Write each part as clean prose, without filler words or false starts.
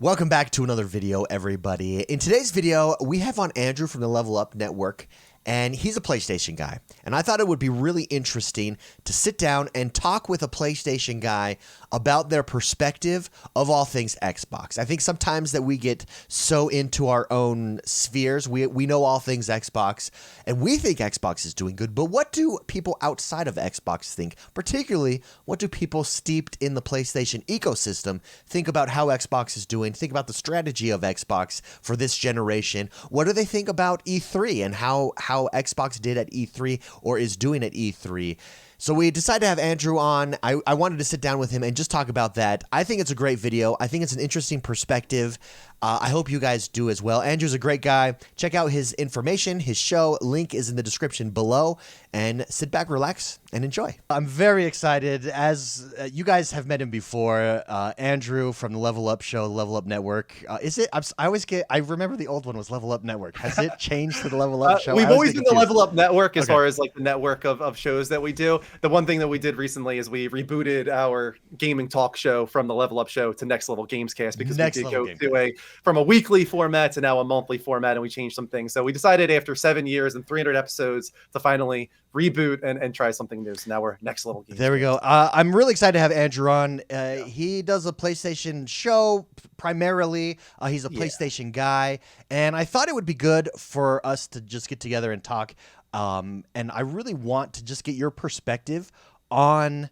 Welcome back to another video, everybody. In today's video, we have on Andrew from the Level Up Network, and he's a PlayStation guy. And I thought it would be really interesting to sit down and talk with a PlayStation guy about their perspective of all things Xbox. I think sometimes that we get so into our own spheres. We know all things Xbox, and we think Xbox is doing good, but what do people outside of Xbox think? Particularly, what do people steeped in the PlayStation ecosystem think about how Xbox is doing? Think about the strategy of Xbox for this generation. What do they think about E3 and how Xbox did at E3 or is doing at E3? So we decided to have Andrew on. I wanted to sit down with him and just talk about that. I think it's a great video. I think it's an interesting perspective. I hope you guys do as well. Andrew's a great guy. Check out his information, his show. Link is in the description below. And sit back, relax, and enjoy. I'm very excited. As you guys have met him before, Andrew from the Level Up show, Level Up Network. Is it? I remember the old one was Level Up Network. Has it changed to the Level Up show? We've always been the Level Up Network as far as like the network of shows that we do. The one thing that we did recently is we rebooted our gaming talk show from the Level Up show to Next Level Gamescast because we did go to from a weekly format to now a monthly format, and we changed some things. So we decided after 7 years and 300 episodes to finally reboot and try something new. So now we're Next Level Gamescast. There we go. I'm really excited to have Andrew on. He does a PlayStation show primarily. He's a PlayStation guy, and I thought it would be good for us to just get together and talk. And I really want to just get your perspective on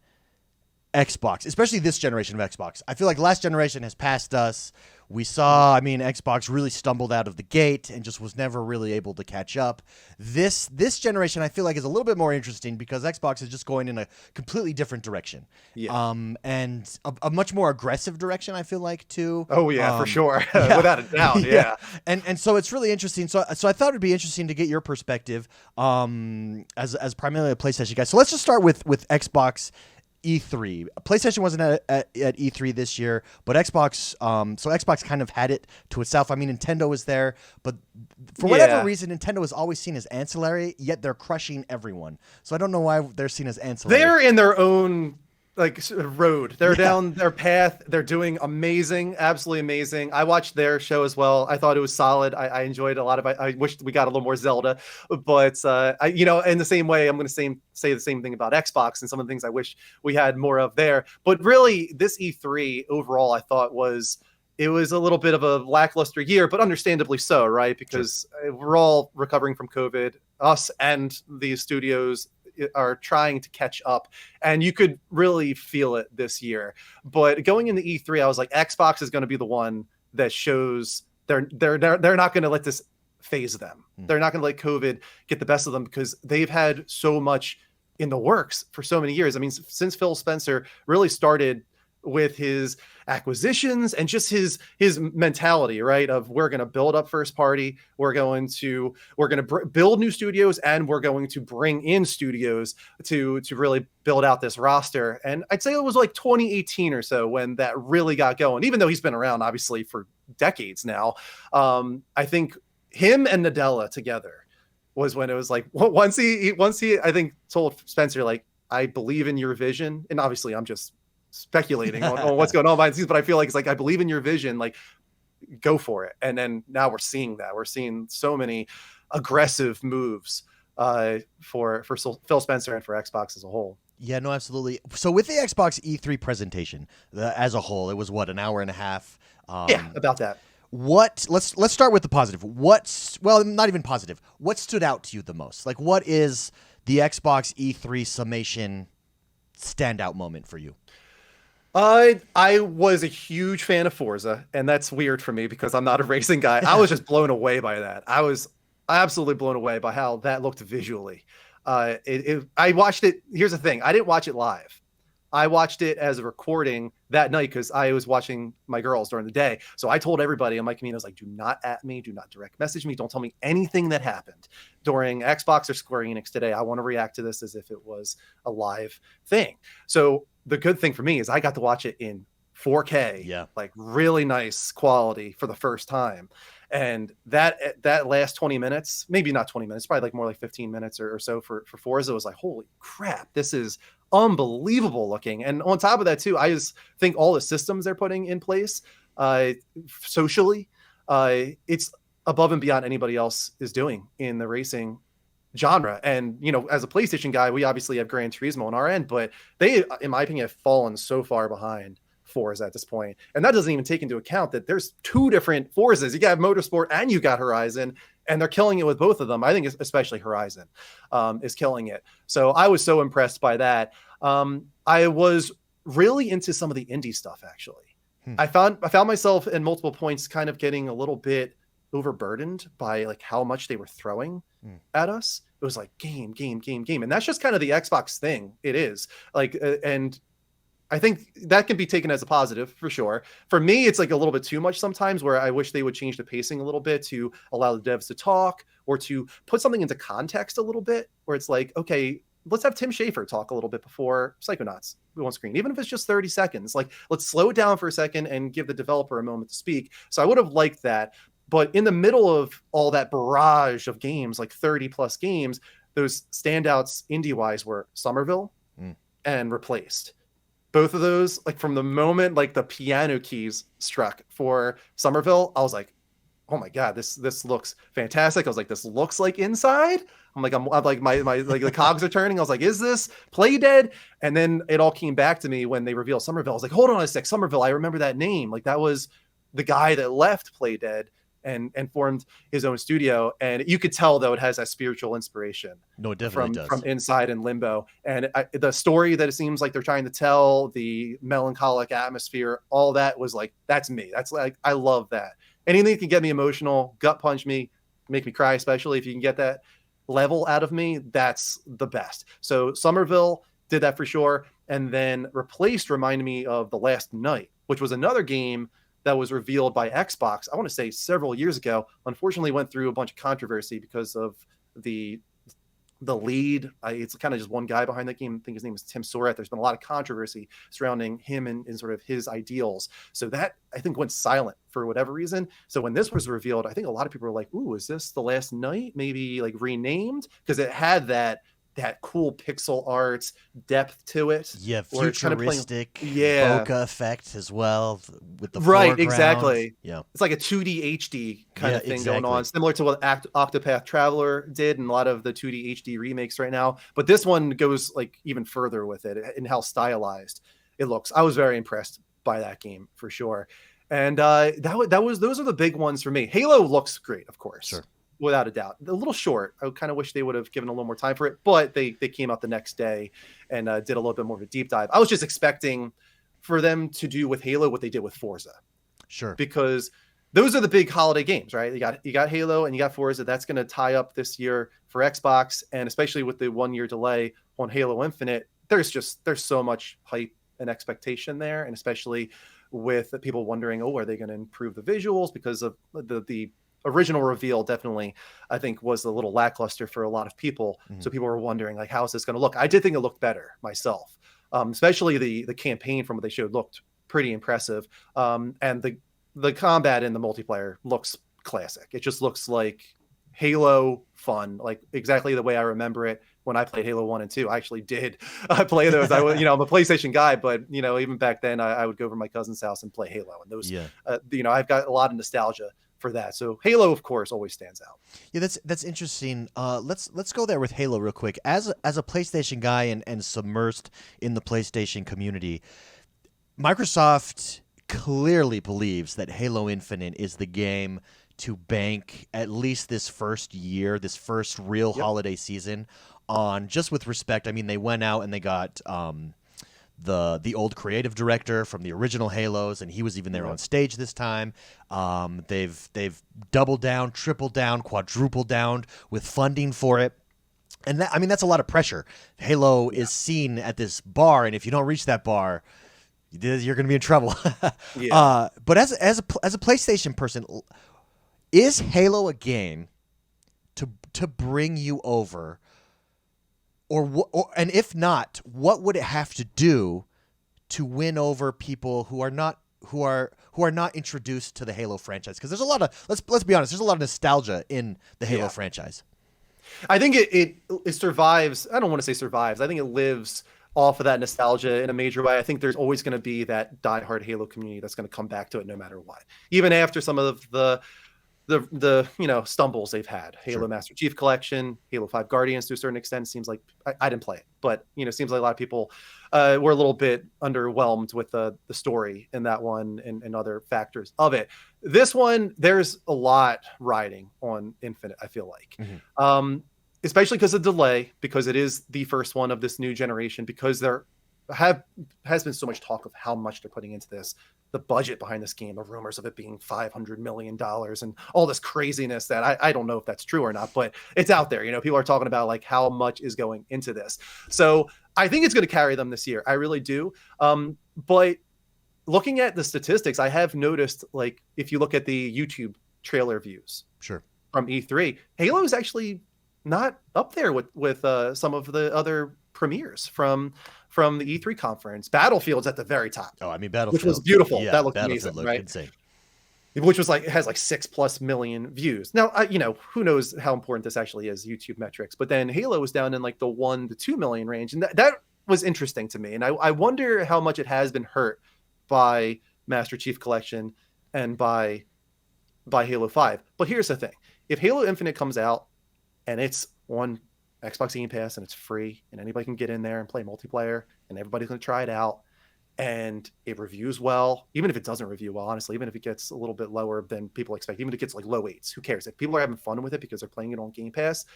Xbox, especially this generation of Xbox. I feel like last generation has passed us. We saw, Xbox really stumbled out of the gate and just was never really able to catch up. This generation, I feel like, is a little bit more interesting because Xbox is just going in a completely different direction. Yeah. And a much more aggressive direction, I feel like, too. Oh, yeah, for sure. Yeah. Without a doubt, yeah. And so it's really interesting. So I thought it'd be interesting to get your perspective as primarily a PlayStation guy. So let's just start with Xbox E3. PlayStation wasn't at E3 this year, but Xbox, so Xbox kind of had it to itself. Nintendo was there, but for whatever reason, Nintendo is always seen as ancillary, yet they're crushing everyone. So I don't know why they're seen as ancillary. They're in their own road. They're down their path. They're doing amazing, absolutely amazing. I watched their show as well. I thought it was solid. I enjoyed a lot of it. I wish we got a little more Zelda, but in the same way, I'm going to say the same thing about Xbox and some of the things I wish we had more of there. But really, this E3 overall, I thought it was a little bit of a lackluster year, but understandably so, right? Because we're all recovering from COVID. Us and the studios are trying to catch up, and you could really feel it this year. But going into E3, I was like, Xbox is going to be the one that shows they're not going to let this phase them. They're not going to let COVID get the best of them because they've had so much in the works for so many years. Since Phil Spencer really started with his acquisitions and just his mentality, right? Of we're going to build up first party, we're going to build new studios, and we're going to bring in studios to really build out this roster. And I'd say it was like 2018 or so when that really got going, even though he's been around obviously for decades now. I think him and Nadella together was when it was like, once he I think told Spencer, like, I believe in your vision. And obviously I'm just speculating on what's going on behind the scenes, but I feel like it's like, I believe in your vision, like, go for it. And then now we're seeing so many aggressive moves for Phil Spencer and for Xbox as a whole. Yeah, no, absolutely. So with the Xbox E3 presentation as a whole, it was what, an hour and a half? About that. Let's start with the positive. Not even positive. What stood out to you the most? Like, what is the Xbox E3 summation standout moment for you? I was a huge fan of Forza, and that's weird for me because I'm not a racing guy. I was just blown away by that. I was absolutely blown away by how that looked visually. I watched it. Here's the thing. I didn't watch it live. I watched it as a recording that night because I was watching my girls during the day. So I told everybody on my community, I was like, do not at me, do not direct message me. Don't tell me anything that happened during Xbox or Square Enix today. I want to react to this as if it was a live thing. So the good thing for me is I got to watch it in 4K, like really nice quality for the first time. And that last 20 minutes, maybe not 20 minutes, probably like more like 15 minutes or so for Forza, was like, holy crap, this is unbelievable looking. And on top of that too, I just think all the systems they're putting in place uh, socially. It's above and beyond anybody else is doing in the racing genre. And, as a PlayStation guy, we obviously have Gran Turismo on our end, but they, in my opinion, have fallen so far behind Forza at this point. And that doesn't even take into account that there's two different Forzas. You got Motorsport and you got Horizon, and they're killing it with both of them. I think especially Horizon is killing it. So I was so impressed by that. I was really into some of the indie stuff, actually. I found myself in multiple points kind of getting a little bit overburdened by like how much they were throwing at us. It was like game. And that's just kind of the Xbox thing. It is like, and I think that can be taken as a positive for sure. For me, it's like a little bit too much sometimes, where I wish they would change the pacing a little bit to allow the devs to talk or to put something into context a little bit, where it's like, okay, let's have Tim Schafer talk a little bit before Psychonauts on screen, even if it's just 30 seconds. Like, let's slow it down for a second and give the developer a moment to speak. So I would have liked that. But in the middle of all that barrage of games, like 30 plus games, those standouts indie wise were Somerville and Replaced. Both of those, like from the moment like the piano keys struck for Somerville, I was like, oh my God, this looks fantastic. I was like, this looks like Inside. I'm like my like the cogs are turning. I was like, is this Play Dead? And then it all came back to me when they revealed Somerville. I was like, hold on a sec, Somerville. I remember that name. Like that was the guy that left Play Dead and formed his own studio. And you could tell though it has that spiritual inspiration. No, it definitely does. From Inside and Limbo. And the story that it seems like they're trying to tell, the melancholic atmosphere, all that was like, that's me. That's like, I love that. Anything that can get me emotional, gut punch me, make me cry, especially if you can get that level out of me, that's the best. So Somerville did that for sure. And then Replaced reminded me of The Last Night, which was another game that was revealed by Xbox, I want to say several years ago. Unfortunately went through a bunch of controversy because of the lead. It's kind of just one guy behind that game. I think his name is Tim Surratt. There's been a lot of controversy surrounding him and sort of his ideals. So that I think went silent for whatever reason. So when this was revealed, I think a lot of people were like, ooh, is this The Last Night? Maybe like renamed? Because it had that cool pixel art depth to it. Yeah, futuristic bokeh effect as well with the right, foreground. exactly. Yeah, it's like a 2D HD kind of thing exactly. going on, similar to what Octopath Traveler did and a lot of the 2D HD remakes right now. But this one goes like even further with it in how stylized it looks. I was very impressed by that game for sure. And those are the big ones for me. Halo looks great, of course. Sure. Without a doubt. A little short. I kind of wish they would have given a little more time for it, but they came out the next day and did a little bit more of a deep dive. I was just expecting for them to do with Halo what they did with Forza. Sure. Because those are the big holiday games, right? You got Halo and you got Forza. That's going to tie up this year for Xbox, and especially with the 1 year delay on Halo Infinite, there's so much hype and expectation there, and especially with people wondering, oh, are they going to improve the visuals because of the original reveal? Definitely, I think, was a little lackluster for a lot of people. So people were wondering, like, how is this going to look? I did think it looked better myself, especially the campaign from what they showed looked pretty impressive. And the combat in the multiplayer looks classic. It just looks like Halo fun, like exactly the way I remember it when I played Halo 1 and 2. I actually did play those. I'm a PlayStation guy, but even back then I would go over to my cousin's house and play Halo, and those, I've got a lot of nostalgia for that. So Halo, of course, always stands out. Yeah, that's interesting. Let's go there with Halo real quick. As a PlayStation guy and submersed in the PlayStation community, Microsoft clearly believes that Halo Infinite is the game to bank at least this first year, this first real holiday season on, just with respect. I mean, they went out and they got the old creative director from the original Halos, and he was even there on stage this time. They've doubled down, tripled down, quadrupled down with funding for it. And that's a lot of pressure. Halo is seen at this bar, and if you don't reach that bar, you're going to be in trouble. But as a PlayStation person, is Halo a game to bring you over? And if not, what would it have to do to win over people who are not introduced to the Halo franchise? Because there's a lot of let's be honest, there's a lot of nostalgia in the Halo franchise. I think it survives. I don't want to say survives. I think it lives off of that nostalgia in a major way. I think there's always going to be that diehard Halo community that's going to come back to it no matter what, even after some of the stumbles they've had. Halo Sure. Master Chief Collection, Halo 5 Guardians to a certain extent. Seems like I didn't play it, but seems like a lot of people were a little bit underwhelmed with the story in that one and other factors of it. This one, there's a lot riding on Infinite, I feel like. Especially because of delay, because it is the first one of this new generation, because there has been so much talk of how much they're putting into this, the budget behind this game, the rumors of it being $500 million and all this craziness that I don't know if that's true or not, but it's out there. People are talking about like how much is going into this. So I think it's going to carry them this year. I really do. But looking at the statistics, I have noticed, like, if you look at the YouTube trailer views Sure. from E3, Halo is actually not up there with some of the other premieres from the E3 conference. Battlefield's at the very top. Oh, I mean, Battlefield, which was beautiful. Yeah, That looked Battlefield amazing, looked right? insane. Which was like, it has like 6+ million views. Now, who knows how important this actually is, YouTube metrics. But then Halo was down in like the 1 to 2 million range, and that was interesting to me. And I wonder how much it has been hurt by Master Chief Collection and by Halo 5. But here's the thing: if Halo Infinite comes out and it's on Xbox Game Pass and it's free and anybody can get in there and play multiplayer and everybody's going to try it out and it reviews well, even if it doesn't review well, honestly, even if it gets a little bit lower than people expect, even if it gets like low 8s, who cares? If people are having fun with it because they're playing it on Game Pass,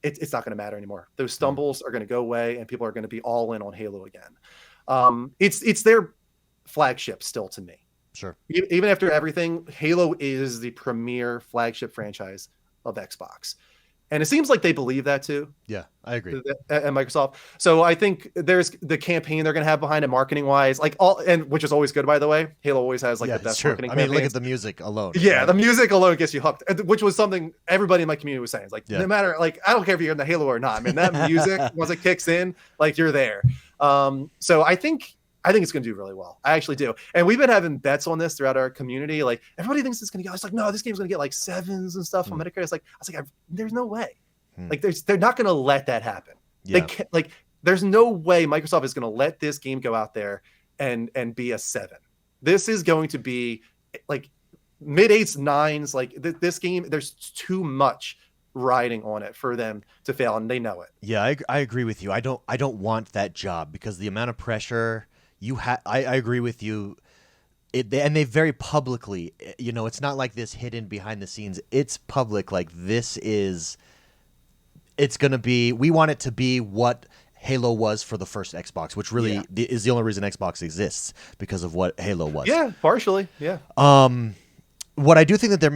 it's not going to matter anymore. Those stumbles are going to go away and people are going to be all in on Halo again. It's their flagship still to me. Sure. Even after everything, Halo is the premier flagship franchise of Xbox. And it seems like they believe that too. Yeah, I agree. At Microsoft. So I think there's the campaign they're going to have behind it, marketing wise, which is always good, by the way. Halo always has the best marketing. I mean, campaigns. look at the music alone. Yeah, right? the music alone gets you hooked, which was something everybody in my community was saying. It's like, no matter, like, I don't care if you're in the Halo or not, man, that music, once it kicks in, like, you're there. So I think it's going to do really well. I actually do. And we've been having bets on this throughout our community. Like, everybody thinks it's going to get, I was like, no, this game's going to get like 7s and stuff on Metacritic. I was like, there's no way. Like, they're not going to let that happen. Yeah. They can't, like, there's no way Microsoft is going to let this game go out there and be a 7. This is going to be like mid 8s, 9s. Like, this game, there's too much riding on it for them to fail, and they know it. Yeah, I agree with you. I don't want that job because the amount of pressure you have. I agree with you. And they very publicly, it's not like this hidden behind the scenes. It's public. Like, it's going to be, we want it to be what Halo was for the first Xbox, which really is the only reason Xbox exists, because of what Halo was. Yeah, partially. Yeah. What I do think that they're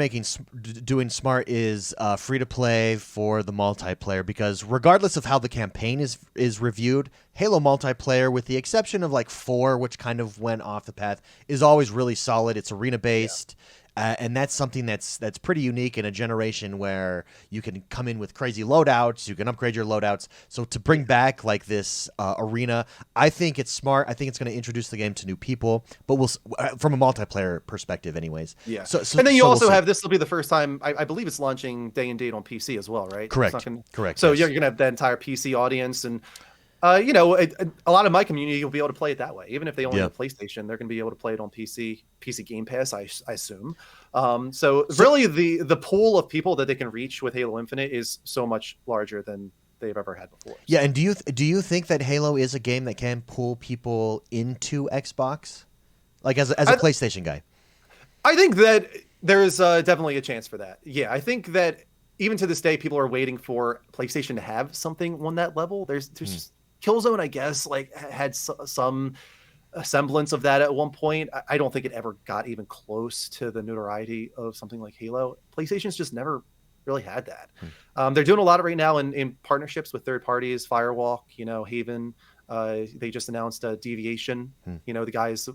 doing smart is free to play for the multiplayer, because regardless of how the campaign is reviewed, Halo multiplayer, with the exception of like 4, which kind of went off the path, is always really solid. It's arena based. And that's something that's pretty unique in a generation where you can come in with crazy loadouts, you can upgrade your loadouts. So to bring back like this arena, I think it's smart. I think it's going to introduce the game to new people, but we'll from a multiplayer perspective, anyways. Yeah. So and then you also we'll have, this will be the first time, I believe it's launching day and date on PC as well, right? Correct. Correct. So yes. you're going to have that entire PC audience, and a lot of my community will be able to play it that way. Even if they only have a PlayStation, they're going to be able to play it on PC Game Pass, I assume. So really the pool of people that they can reach with Halo Infinite is so much larger than they've ever had before. Yeah, and do you think that Halo is a game that can pull people into Xbox? Like, as a PlayStation guy? I think that there's definitely a chance for that. Yeah, I think that even to this day, people are waiting for PlayStation to have something on that level. There's Killzone, I guess, like, had some semblance of that at one point. I don't think it ever got even close to the notoriety of something like Halo. PlayStation's just never really had that. They're doing a lot of right now in partnerships with third parties, Firewalk, Haven. They just announced Deviation. The guys,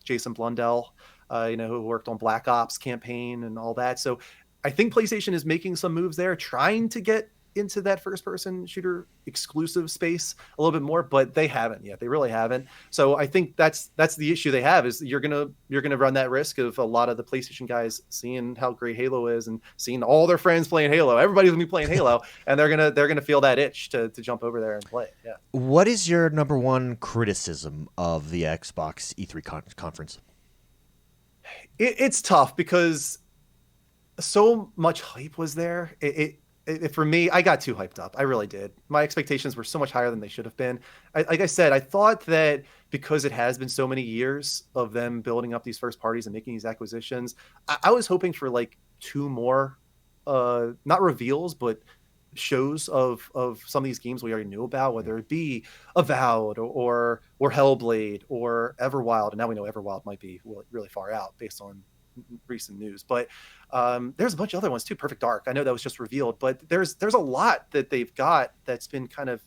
Jason Blundell, who worked on Black Ops campaign and all that. So I think PlayStation is making some moves there, trying to get into that first person shooter exclusive space a little bit more, but they haven't yet. They really haven't. So I think that's the issue they have, is you're gonna run that risk of a lot of the PlayStation guys seeing how great Halo is and seeing all their friends playing Halo. Everybody's gonna be playing Halo, and they're gonna feel that itch to jump over there and play. Yeah. What is your number one criticism of the Xbox E3 conference? It's tough because so much hype was there. For me, I got too hyped up. I really did. My expectations were so much higher than they should have been. Like I said, I thought that because it has been so many years of them building up these first parties and making these acquisitions, I was hoping for like two more, not reveals, but shows of some of these games we already knew about, whether it be Avowed or Hellblade or Everwild. And now we know Everwild might be really far out based on recent news, but there's a bunch of other ones too. Perfect Dark, I know that was just revealed, but there's a lot that they've got that's been kind of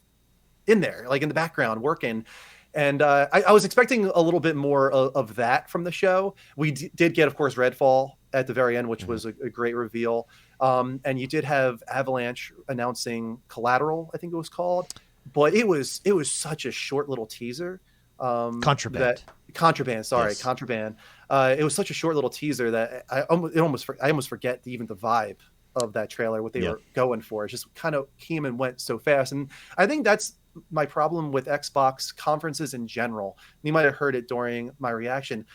in there, like in the background working. And I was expecting a little bit more of that from the show. We did get, of course, Redfall at the very end, which was a great reveal. And you did have Avalanche announcing Collateral, I think it was called, but it was such a short little teaser. Contraband. Sorry, yes. Contraband. It was such a short little teaser that I almost forget even the vibe of that trailer, what they were going for. It just kind of came and went so fast. And I think that's my problem with Xbox conferences in general. You might have heard it during my reaction.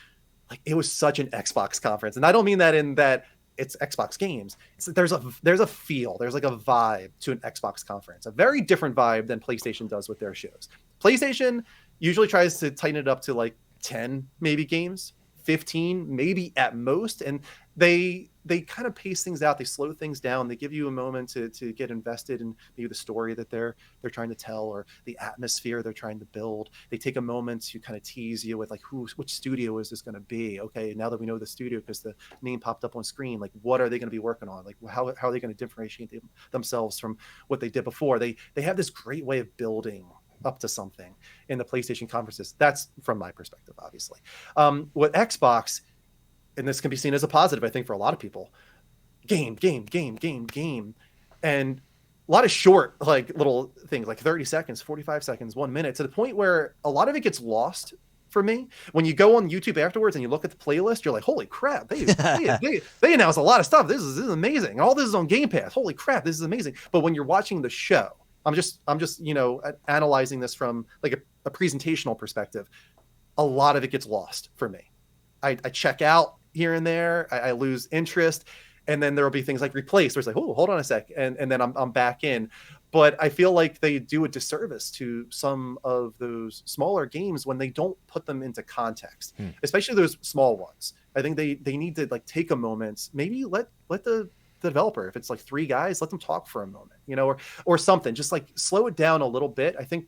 Like, it was such an Xbox conference. And I don't mean that in that it's Xbox games. There's a feel, there's like a vibe to an Xbox conference, a very different vibe than PlayStation does with their shows. PlayStation usually tries to tighten it up to like 10 maybe games, 15 maybe at most, and they kind of pace things out. They slow things down. They give you a moment to get invested in maybe the story that they're trying to tell, or the atmosphere they're trying to build. They take a moment to kind of tease you with like, which studio is this going to be? Okay, now that we know the studio because the name popped up on screen, like what are they going to be working on? Like how are they going to differentiate themselves from what they did before? They have this great way of building up to something in the PlayStation conferences. That's from my perspective, obviously. With Xbox, and this can be seen as a positive, I think, for a lot of people, game. And a lot of short, like little things, like 30 seconds, 45 seconds, 1 minute, to the point where a lot of it gets lost for me. When you go on YouTube afterwards and you look at the playlist, you're like, holy crap, they announced a lot of stuff. This is amazing. All this is on Game Pass. Holy crap, this is amazing. But when you're watching the show, I'm just analyzing this from like a presentational perspective. A lot of it gets lost for me. I check out here and there. I lose interest, and then there will be things like replace. Where it's like, oh, hold on a sec, and then I'm back in. But I feel like they do a disservice to some of those smaller games when they don't put them into context, especially those small ones. I think they need to like take a moment, maybe let the developer, if it's like three guys, let them talk for a moment, or something, just like slow it down a little bit. I think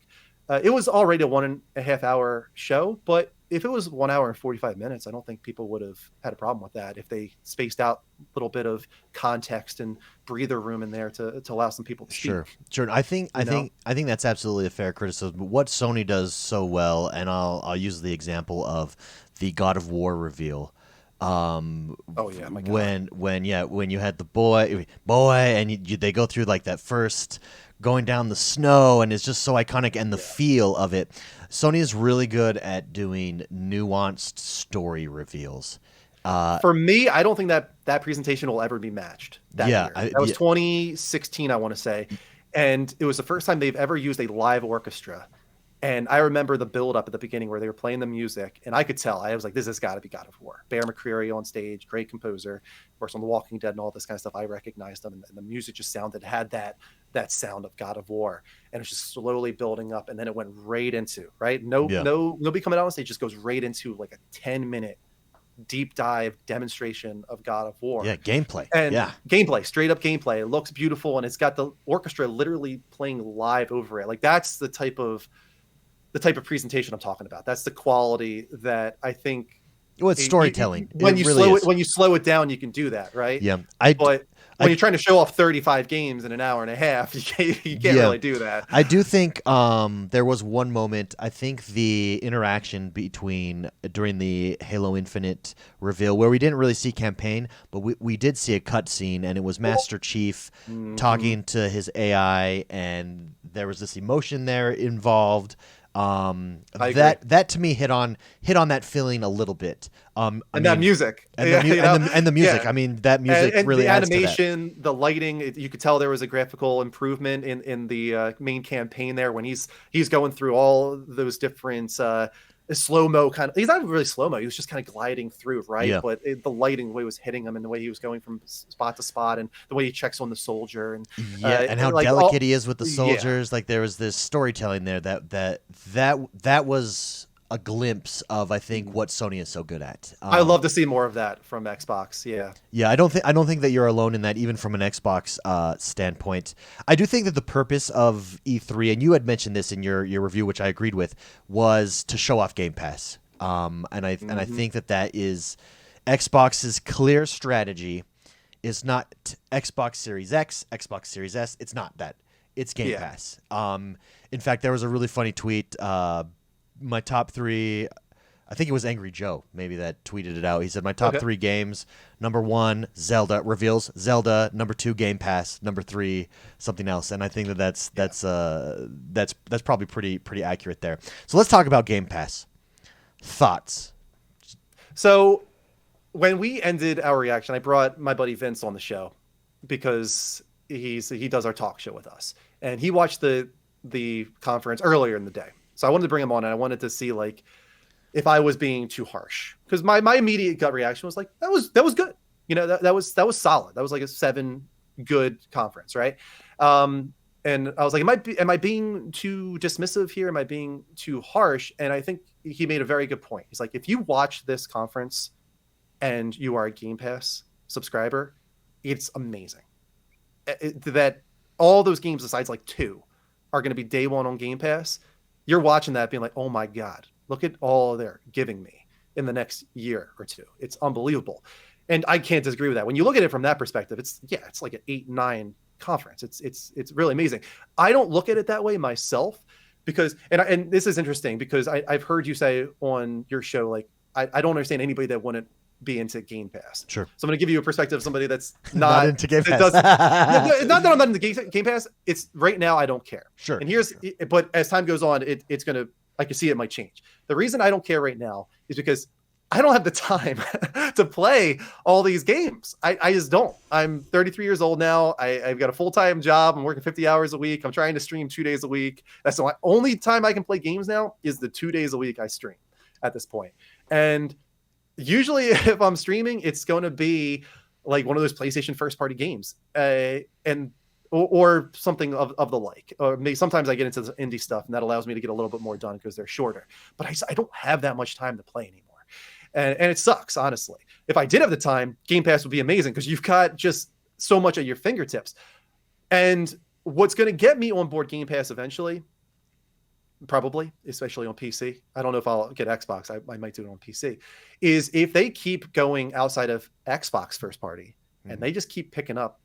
it was already a 1.5 hour show, but if it was 1 hour and 45 minutes, I don't think people would have had a problem with that if they spaced out a little bit of context and breather room in there to allow some people to speak. Sure. I think that's absolutely a fair criticism. But what Sony does so well, and I'll use the example of the God of War reveal. Oh yeah, my God. when you had the boy and they go through like that first going down the snow, and it's just so iconic, and the feel of it. Sony is really good at doing nuanced story reveals. For me, I don't think that presentation will ever be matched. That was 2016, I want to say, and it was the first time they've ever used a live orchestra. And I remember the build up at the beginning where they were playing the music, and I could tell. I was like, this has got to be God of War. Bear McCreary on stage, great composer. Of course, on The Walking Dead and all this kind of stuff, I recognized him, and the music just had that sound of God of War. And it was just slowly building up, and then it went right into, nobody coming out on stage, just goes right into like a 10-minute deep dive demonstration of God of War. Yeah, gameplay. Gameplay, straight up gameplay. It looks beautiful, and it's got the orchestra literally playing live over it. Like, that's the type of presentation I'm talking about. That's the quality that I think. Well, it's storytelling. When you slow it down, you can do that, right? Yeah, when you're trying to show off 35 games in an hour and a half, you can't Yeah. really do that. I do think there was one moment. I think the interaction between during the Halo Infinite reveal where we didn't really see campaign, but we did see a cutscene, and it was Master Chief talking to his AI, and there was this emotion there involved. That to me hit on that feeling a little bit. That music and the music. Yeah. I mean, that music and really the adds to that. animation, the lighting. You could tell there was a graphical improvement in the main campaign there when he's going through all those different slow mo kind of. He's not really slow mo. He was just kind of gliding through, right? Yeah. But the lighting, the way it was hitting him, and the way he was going from spot to spot, and the way he checks on the soldier, and and how like delicate he is with the yeah. soldiers. Like there was this storytelling there that was a glimpse of, I think, what Sony is so good at. I love to see more of that from Xbox. Yeah. Yeah, I don't think that you're alone in that, even from an Xbox standpoint. I do think that the purpose of E3, and you had mentioned this in your review, which I agreed with, was to show off Game Pass. And I think that is Xbox's clear strategy. Is not Xbox Series X, Xbox Series S. It's not that. It's Game Pass. In fact, there was a really funny tweet. My top 3, I think it was Angry Joe, maybe, that tweeted it out. He said, my top 3 games, number 1, Zelda, reveals Zelda, number 2, Game Pass, number 3, something else. And I think that's probably pretty accurate there. So let's talk about Game Pass. Thoughts? So when we ended our reaction, I brought my buddy Vince on the show because he does our talk show with us, and he watched the conference earlier in the day. So I wanted to bring him on, and I wanted to see like if I was being too harsh, because my immediate gut reaction was like that was good. You know, that was solid. That was like a 7 good conference, right? And I was like, am I being too dismissive here? Am I being too harsh? And I think he made a very good point. He's like, if you watch this conference and you are a Game Pass subscriber, it's amazing. That all those games besides like 2 are going to be day one on Game Pass. You're watching that being like, oh my God, look at all they're giving me in the next year or 2. It's unbelievable. And I can't disagree with that. When you look at it from that perspective, it's like an 8-9 conference. It's really amazing. I don't look at it that way myself because, and this is interesting because I've heard you say on your show, like, I don't understand anybody that wouldn't be into Game Pass. Sure. So I'm going to give you a perspective of somebody that's not into Game Pass. Not that I'm not into Game Pass. It's right now I don't care. Sure. And but as time goes on, it's going to, I can see it might change. The reason I don't care right now is because I don't have the time to play all these games. I just don't. I'm 33 years old now. I've got a full-time job. I'm working 50 hours a week. I'm trying to stream 2 days a week. That's the only time I can play games now is the 2 days a week I stream at this point. And usually if I'm streaming, it's going to be like one of those PlayStation first-party games, or something of the like. Or maybe sometimes I get into the indie stuff, and that allows me to get a little bit more done because they're shorter. But I don't have that much time to play anymore, and it sucks, honestly. If I did have the time, Game Pass would be amazing because you've got just so much at your fingertips. And what's going to get me on board Game Pass eventually, probably, especially on PC. I don't know if I'll get Xbox. I might do it on PC. Is if they keep going outside of Xbox first party and they just keep picking up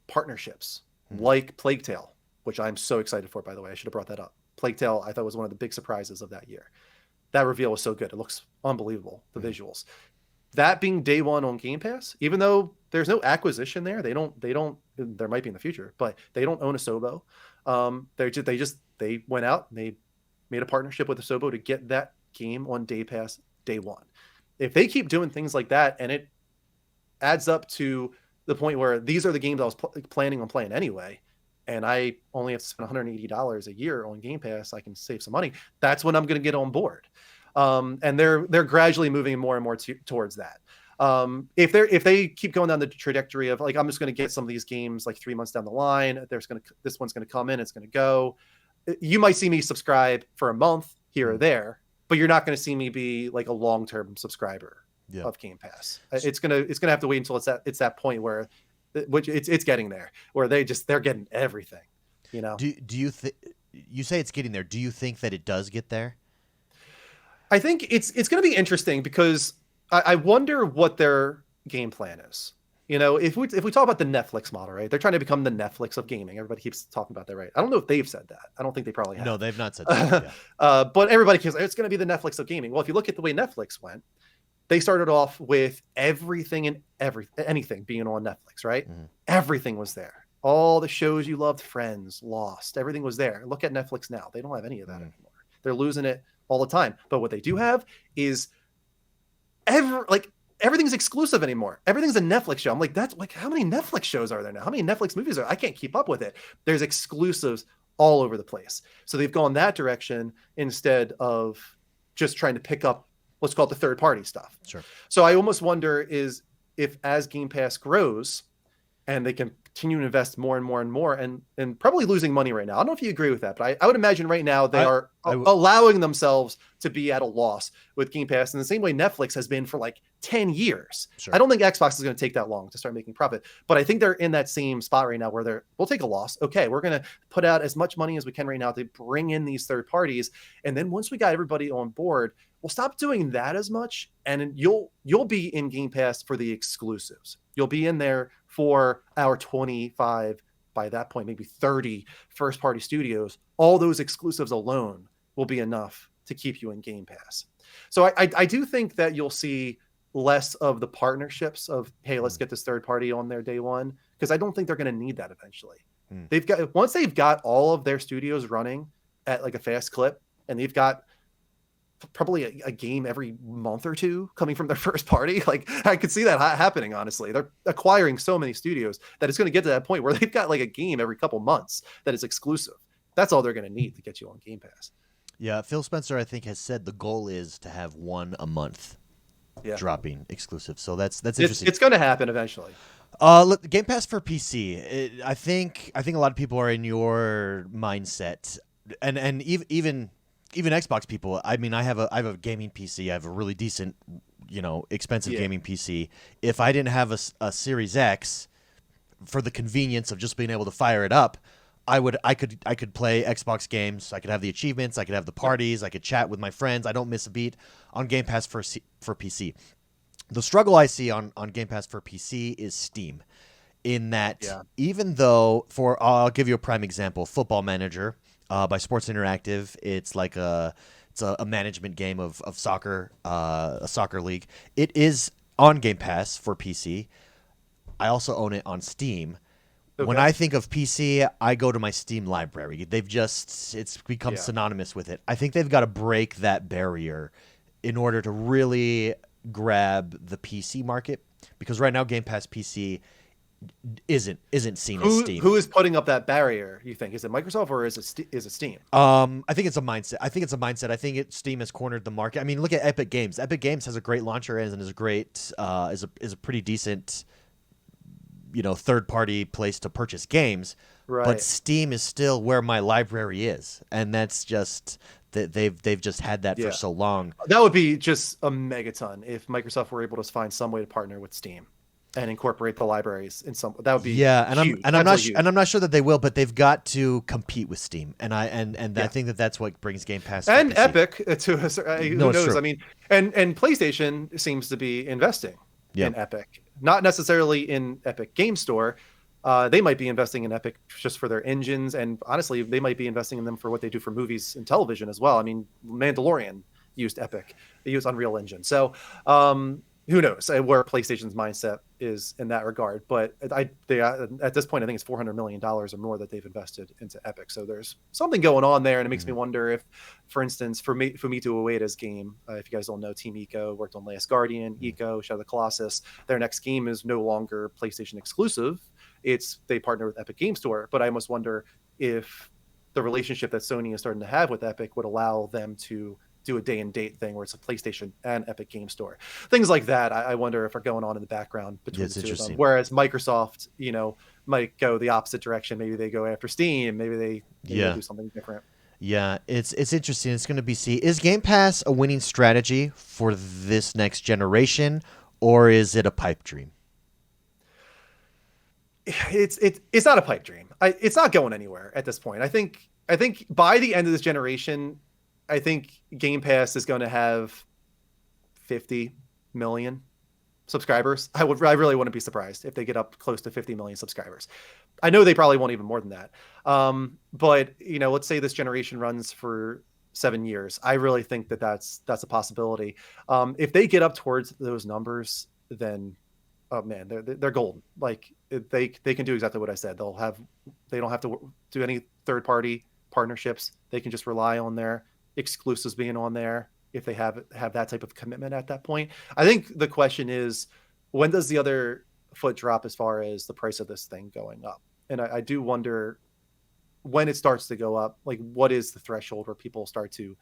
partnerships like Plague Tale, which I'm so excited for, by the way. I should have brought that up. Plague Tale, I thought, was one of the big surprises of that year. That reveal was so good. It looks unbelievable, the visuals. That being day one on Game Pass, even though there's no acquisition there, they don't, there might be in the future, but they don't own Asobo. They went out and they made a partnership with Asobo to get that game on Day Pass day one. If they keep doing things like that, and it adds up to the point where these are the games I was planning on playing anyway, and I only have to spend $180 a year on Game Pass, I can save some money. That's when I'm going to get on board. And they're gradually moving more and more towards that. If they keep going down the trajectory of like, I'm just going to get some of these games like 3 months down the line, this one's going to come in, it's going to go. You might see me subscribe for a month here or there, but you're not going to see me be like a long-term subscriber of Game Pass. It's gonna have to wait until it's that point where, which it's getting there, where they're getting everything. You know. Do you you say it's getting there? Do you think that it does get there? I think it's going to be interesting because I wonder what their game plan is. If we talk about the Netflix model, right? They're trying to become the Netflix of gaming. Everybody keeps talking about that, right? I don't know if they've said that. I don't think they probably have. No, they've not said that. Yeah. But everybody keeps, it's going to be the Netflix of gaming. Well, if you look at the way Netflix went, they started off with anything being on Netflix, right? Mhm. Everything was there. All the shows you loved, Friends, Lost, everything was there. Look at Netflix now. They don't have any of that anymore. They're losing it all the time. But what they do have is everything's exclusive anymore. Everything's a Netflix show. I'm like, that's like, how many Netflix shows are there now? How many Netflix movies are there? I can't keep up with it. There's exclusives all over the place. So they've gone that direction instead of just trying to pick up, let's call it the third party stuff. Sure. So I almost wonder if as Game Pass grows and they can continue to invest more and more and more and probably losing money right now. I don't know if you agree with that, but I would imagine right now they are allowing themselves to be at a loss with Game Pass in the same way Netflix has been for like 10 years. Sure. I don't think Xbox is going to take that long to start making profit, but I think they're in that same spot right now where we'll take a loss. Okay, we're going to put out as much money as we can right now to bring in these third parties. And then once we got everybody on board, we'll stop doing that as much. And you'll be in Game Pass for the exclusives. You'll be in there for our 25, by that point, maybe 30 first party studios. All those exclusives alone will be enough to keep you in Game Pass. So I do think that you'll see less of the partnerships of, hey, let's get this third party on there day one, because I don't think they're going to need that eventually. Once they've got all of their studios running at like a fast clip, and they've got probably a game every month or two coming from their first party. Like I could see that happening. Honestly, they're acquiring so many studios that it's going to get to that point where they've got like a game every couple months that is exclusive. That's all they're going to need to get you on Game Pass. Yeah. Phil Spencer, I think, has said the goal is to have one a month dropping exclusive. So that's interesting. It's going to happen eventually. Game Pass for PC. I think a lot of people are in your mindset, and even Xbox people. I mean, I have a gaming PC. I have a really decent, expensive gaming PC. If I didn't have a Series X, for the convenience of just being able to fire it up, I could play Xbox games. I could have the achievements. I could have the parties. I could chat with my friends. I don't miss a beat on Game Pass for PC. The struggle I see on Game Pass for PC is Steam, in that even though I'll give you a prime example, Football Manager. By Sports Interactive, it's like a management game of soccer, a soccer league. It is on Game Pass for PC. I also own it on Steam. Okay. When I think of PC, I go to my Steam library. It's become synonymous with it. I think they've got to break that barrier in order to really grab the PC market, because right now Game Pass PC isn't seen as Steam. Who is putting up that barrier, you think? Is it Microsoft or is it Steam? I think it's a mindset. I think Steam has cornered the market. I mean, look at Epic Games. Epic Games has a great launcher and is a great is a pretty decent third party place to purchase games. Right. But Steam is still where my library is, and that's just that they've just had that for so long. That would be just a megaton if Microsoft were able to find some way to partner with Steam and incorporate the libraries in some. That would be huge. I'm not sure that they will, but they've got to compete with Steam, and I think that's what brings Game Pass and Epic to who knows. True. I mean, and PlayStation seems to be investing in Epic, not necessarily in Epic Game Store. They might be investing in Epic just for their engines, and honestly, they might be investing in them for what they do for movies and television as well. I mean, Mandalorian used Epic; they used Unreal Engine, so. Who knows where PlayStation's mindset is in that regard? But at this point, I think it's $400 million or more that they've invested into Epic. So there's something going on there, and it makes me wonder if, for instance, for Fumito Ueda's game, if you guys don't know, Team Ico worked on Last Guardian, Ico, Shadow of the Colossus. Their next game is no longer PlayStation exclusive; they partner with Epic Game Store. But I almost wonder if the relationship that Sony is starting to have with Epic would allow them to do a day and date thing where it's a PlayStation and Epic Game Store. Things like that, I wonder if are going on in the background between the two of them. Whereas Microsoft, might go the opposite direction. Maybe they go after Steam. Maybe they do something different. Yeah, it's interesting. It's going to be is Game Pass a winning strategy for this next generation, or is it a pipe dream? It's not a pipe dream. It's not going anywhere at this point. I think by the end of this generation, I think Game Pass is going to have 50 million subscribers. I really wouldn't be surprised if they get up close to 50 million subscribers. I know they probably won't even more than that. But let's say this generation runs for 7 years. I really think that that's a possibility. If they get up towards those numbers, then oh man, they're golden. Like they can do exactly what I said. They don't have to do any third party partnerships. They can just rely on their exclusives being on there if they have that type of commitment at that point. I think the question is, when does the other foot drop as far as the price of this thing going up? And I do wonder when it starts to go up, like what is the threshold where people start to,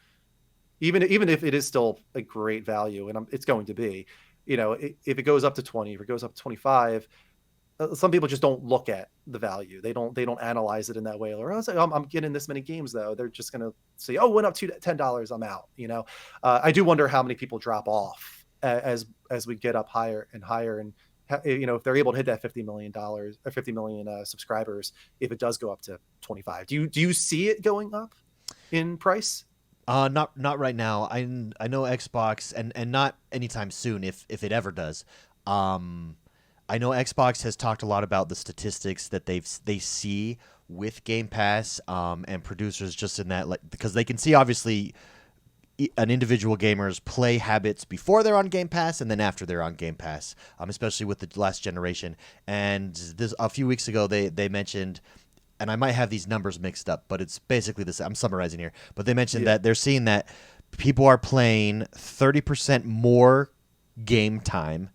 even if it is still a great value, and it's going to be, if it goes up to 20, if it goes up to 25, some people just don't look at the value. They don't analyze it in that way. Or I'm getting this many games though. They're just going to say, oh, went up to $10. I'm out. I do wonder how many people drop off as we get up higher and higher. And, if they're able to hit that $50 million or 50 million subscribers, if it does go up to 25, do you see it going up in price? Not right now. I know Xbox and not anytime soon if it ever does. I know Xbox has talked a lot about the statistics that they see with Game Pass, and producers just in that, like, because they can see obviously an individual gamer's play habits before they're on Game Pass and then after they're on Game Pass, especially with the last generation. And a few weeks ago they mentioned, and I might have these numbers mixed up, but it's basically this. I'm summarizing here, but they mentioned that they're seeing that people are playing 30% more game time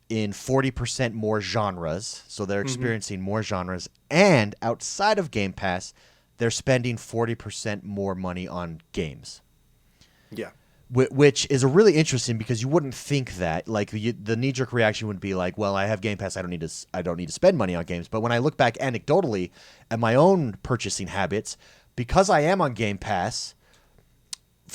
in 40% more genres. So they're experiencing more genres, and outside of Game Pass, they're spending 40% more money on games. Yeah. Which is a really interesting, because you wouldn't think that. Like the knee-jerk reaction would be like, well, I have Game Pass, I don't need to spend money on games. But when I look back anecdotally at my own purchasing habits, because I am on Game Pass,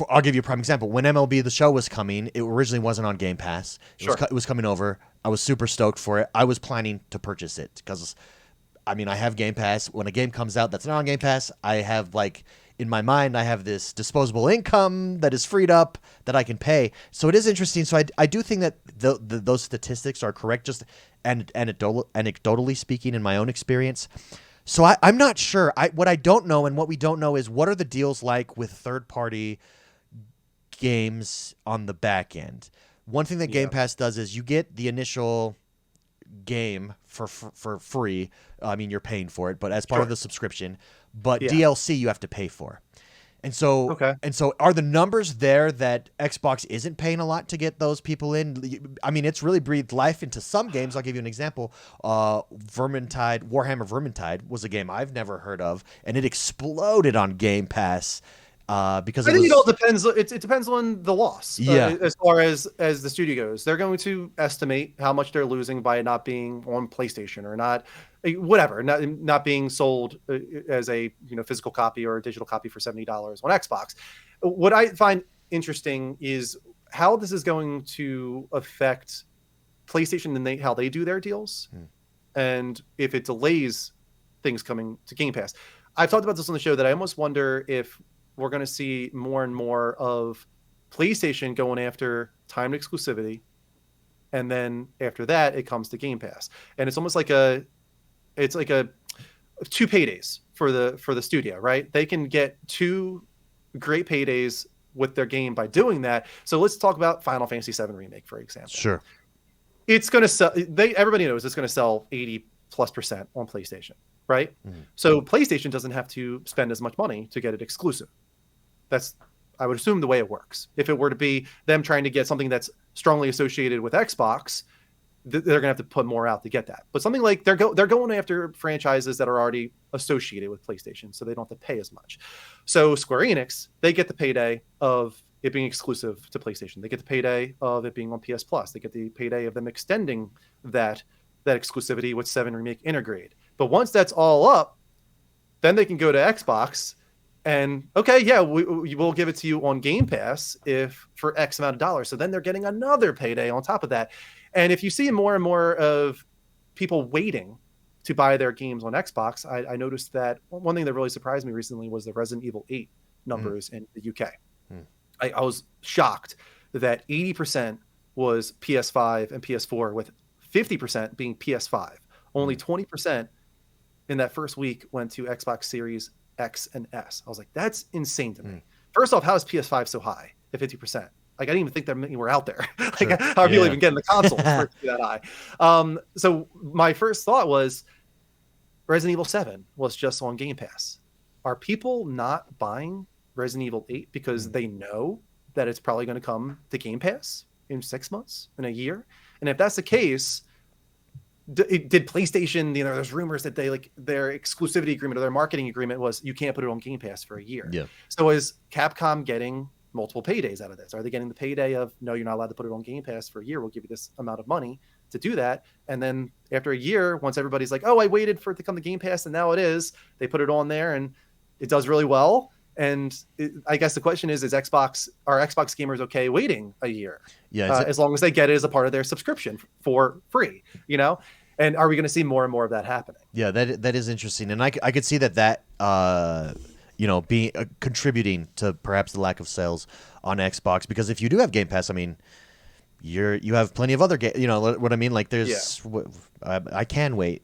I'll give you a prime example. When MLB The Show was coming, it originally wasn't on Game Pass. It was coming over. I was super stoked for it. I was planning to purchase it because, I have Game Pass. When a game comes out that's not on Game Pass, I have, like, in my mind, I have this disposable income that is freed up that I can pay. So it is interesting. So I do think that those statistics are correct, just anecdotally speaking, in my own experience. So I'm not sure. What I don't know, and what we don't know, is what are the deals like with third-party games on the back end. One thing that Game Pass does is you get the initial game for free. You're paying for it, but as part of the subscription. But DLC you have to pay for. And so are the numbers there that Xbox isn't paying a lot to get those people in? It's really breathed life into some games. I'll give you an example. Warhammer Vermintide was a game I've never heard of, and it exploded on Game Pass. Because I think it all depends. It depends on the loss. As far as the studio goes, they're going to estimate how much they're losing by not being on PlayStation or not, whatever, not being sold as a physical copy or a digital copy for $70 on Xbox. What I find interesting is how this is going to affect PlayStation and how they do their deals, and if it delays things coming to Game Pass. I've talked about this on the show that I almost wonder if we're going to see more and more of PlayStation going after timed exclusivity, and then after that, it comes to Game Pass, and it's almost like it's like a 2 paydays for the studio, right? They can get 2 great paydays with their game by doing that. So let's talk about Final Fantasy VII Remake, for example. Sure, it's going to sell. Everybody knows it's going to sell 80+% on PlayStation, right? So PlayStation doesn't have to spend as much money to get it exclusive. That's, I would assume, the way it works. If it were to be them trying to get something that's strongly associated with Xbox, they're going to have to put more out to get that. But something like they're going after franchises that are already associated with PlayStation, so they don't have to pay as much. So Square Enix, they get the payday of it being exclusive to PlayStation. They get the payday of it being on PS Plus. They get the payday of them extending that exclusivity with 7 Remake Integrate. But once that's all up, then they can go to Xbox and, we will give it to you on Game Pass if for X amount of dollars. So then they're getting another payday on top of that. And if you see more and more of people waiting to buy their games on Xbox, I noticed that one thing that really surprised me recently was the Resident Evil 8 numbers in the UK. I was shocked that 80% was PS5 and PS4, with 50% being PS5. Only 20% in that first week went to Xbox Series X and S. I was like, that's insane to me. First off, how is PS5 so high at 50%? Like, I didn't even think that many were out there. Like, Sure. how are people even getting the consoles for it to be that high? So my first thought was Resident Evil 7 was just on Game Pass. Are people not buying Resident Evil 8 because they know that it's probably going to come to Game Pass in 6 months, in a year? And if that's the case, did PlayStation, there's rumors that they, like, their exclusivity agreement or their marketing agreement was you can't put it on Game Pass for a year. Yeah. So is Capcom getting multiple paydays out of this? Are they getting the payday of, no, you're not allowed to put it on Game Pass for a year, we'll give you this amount of money to do that, and then after a year, once everybody's like, oh, I waited for it to come to Game Pass and now it is, they put it on there and it does really well? And I guess the question is are Xbox gamers okay waiting a year? As long as they get it as a part of their subscription for free, And are we going to see more and more of that happening? Yeah, that is interesting, and I could see that being contributing to perhaps the lack of sales on Xbox, because if you do have Game Pass, I mean, you have plenty of other games. You know what I mean? Like, there's I can wait.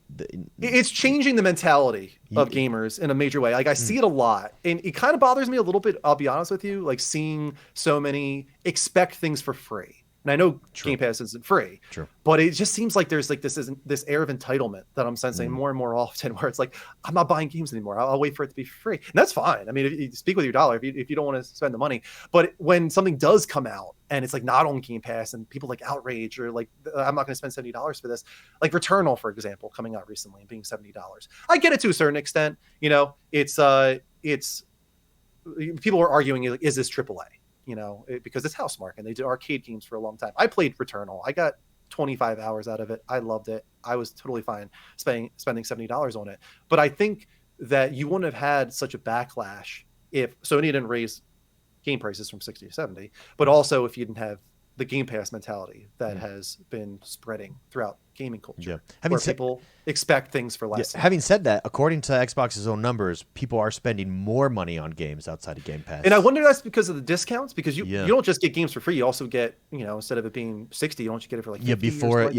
It's changing the mentality of gamers in a major way. Like, I see it a lot, and it kind of bothers me a little bit, I'll be honest with you, like seeing so many expect things for free. And I know Game Pass isn't free, but it just seems like there's like this air of entitlement that I'm sensing more and more often, where it's like, I'm not buying games anymore. I'll wait for it to be free. And that's fine. I mean, if you speak with your dollar, if you don't want to spend the money. But when something does come out and it's like not on Game Pass and people like outrage, or like, I'm not going to spend $70 for this, like Returnal, for example, coming out recently and being $70. I get it to a certain extent. It's people are arguing, like, is this AAA? Because it's Housemarque and they do arcade games for a long time. I played Returnal. I got 25 hours out of it. I loved it. I was totally fine spending $70 on it. But I think that you wouldn't have had such a backlash if Sony didn't raise game prices from 60 to 70, but also if you didn't have the Game Pass mentality that has been spreading throughout gaming culture, where people expect things for less. Having said that, according to Xbox's own numbers, people are spending more money on games outside of Game Pass. And I wonder that's because of the discounts, because you don't just get games for free, you also get, instead of it being 60, you don't just get it for like 50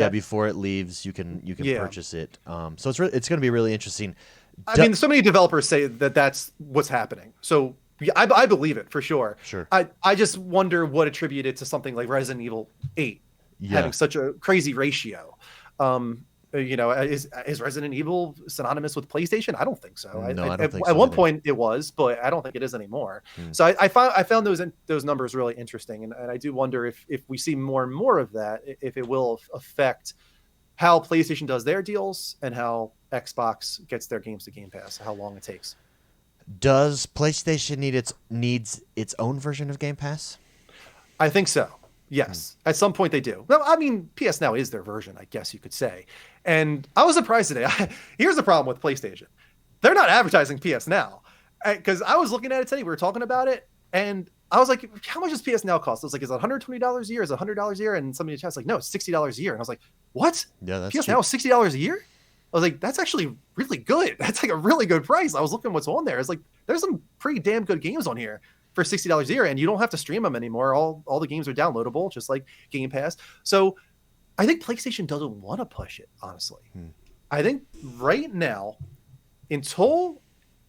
before it leaves, you can purchase it. So it's going to be really interesting. I mean, so many developers say that that's what's happening. So I believe it for sure. I just wonder what attributed to something like Resident Evil 8 having such a crazy ratio. Is Resident Evil synonymous with PlayStation? I don't think so. I don't think so at one either. point it was, but I don't think it is anymore. So I found those numbers really interesting, and I do wonder if we see more and more of that, if it will affect how PlayStation does their deals and how Xbox gets their games to Game Pass, how long it takes. Does PlayStation needs its own version of Game Pass? I think so. Yes. At some point they do. Well, I mean, PS Now is their version, I guess you could say. And I was surprised today. Here's the problem with PlayStation. They're not advertising PS Now. Because I was looking at it today. We were talking about it. And I was like, how much does PS Now cost? I was like, is it $120 a year? Is it $100 a year? And somebody in the chat's like, no, it's $60 a year. And I was like, what? Yeah, that's PS cheap. Now is $60 a year? I was like, that's actually really good. That's like a really good price. I was looking at what's on there. It's like, there's some pretty damn good games on here for $60 a year, and you don't have to stream them anymore. All the games are downloadable, just like Game Pass. So I think PlayStation doesn't want to push it, honestly. I think right now, until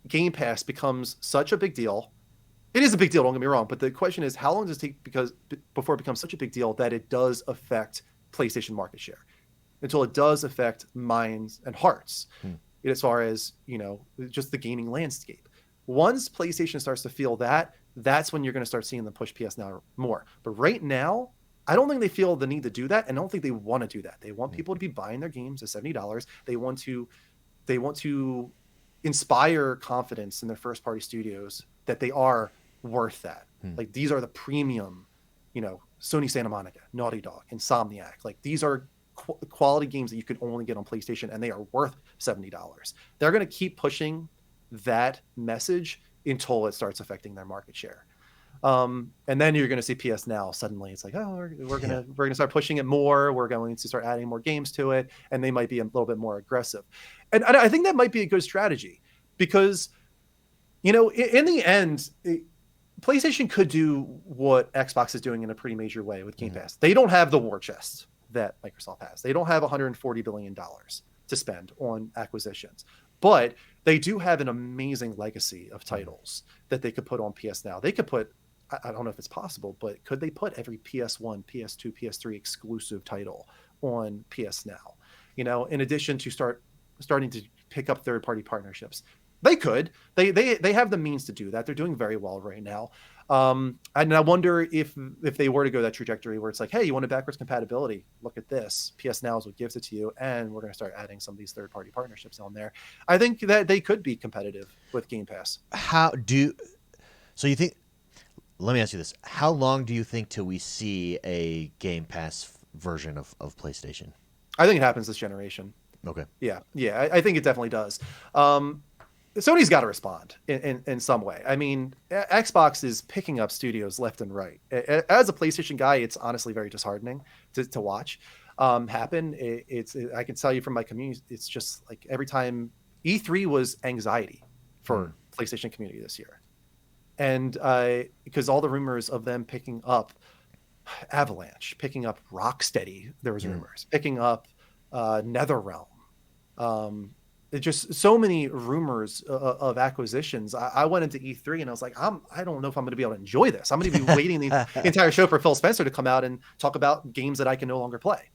Game Pass becomes such a big deal, it is a big deal, don't get me wrong, but the question is, how long does it take before it becomes such a big deal that it does affect PlayStation market share? Until it does affect minds and hearts, as far as, just the gaming landscape. Once PlayStation starts to feel that, that's when you're going to start seeing them push PS Now more. But right now, I don't think they feel the need to do that, and I don't think they want to do that. They want people to be buying their games at $70. They want to inspire confidence in their first-party studios that they are worth that. Like, these are the premium, Sony Santa Monica, Naughty Dog, Insomniac. Like, these are quality games that you can only get on PlayStation, and they are worth $70. They're going to keep pushing that message until it starts affecting their market share. And then you're going to see PS Now suddenly. It's like, oh, we're going to start pushing it more. We're going to start adding more games to it, and they might be a little bit more aggressive. And I think that might be a good strategy because, in the end, PlayStation could do what Xbox is doing in a pretty major way with Game Pass. They don't have the war chest that Microsoft has. They don't have $140 billion to spend on acquisitions, but they do have an amazing legacy of titles that they could put on PS Now. They could put, I don't know if it's possible, but could they put every PS1, PS2, PS3 exclusive title on PS Now? You know, in addition to starting to pick up third-party partnerships. They could. They have the means to do that. They're doing very well right now. And I wonder if they were to go that trajectory where it's like, hey, you want a backwards compatibility? Look at this. PS Now is what gives it to you, and we're going to start adding some of these third-party partnerships on there. I think that they could be competitive with Game Pass. So you think? Let me ask you this: how long do you think till we see a Game Pass version of PlayStation? I think it happens this generation. Okay. Yeah, I think it definitely does. Sony's got to respond in some way. I mean, Xbox is picking up studios left and right. As a PlayStation guy, it's honestly very disheartening to watch happen. I can tell you from my community, it's just like every time E3 was anxiety for PlayStation community this year. And because all the rumors of them picking up Avalanche, picking up Rocksteady, there was rumors, picking up NetherRealm. Just so many rumors of acquisitions. I went into E3 and I was like, I don't know if I'm going to be able to enjoy this. I'm going to be waiting the entire show for Phil Spencer to come out and talk about games that I can no longer play.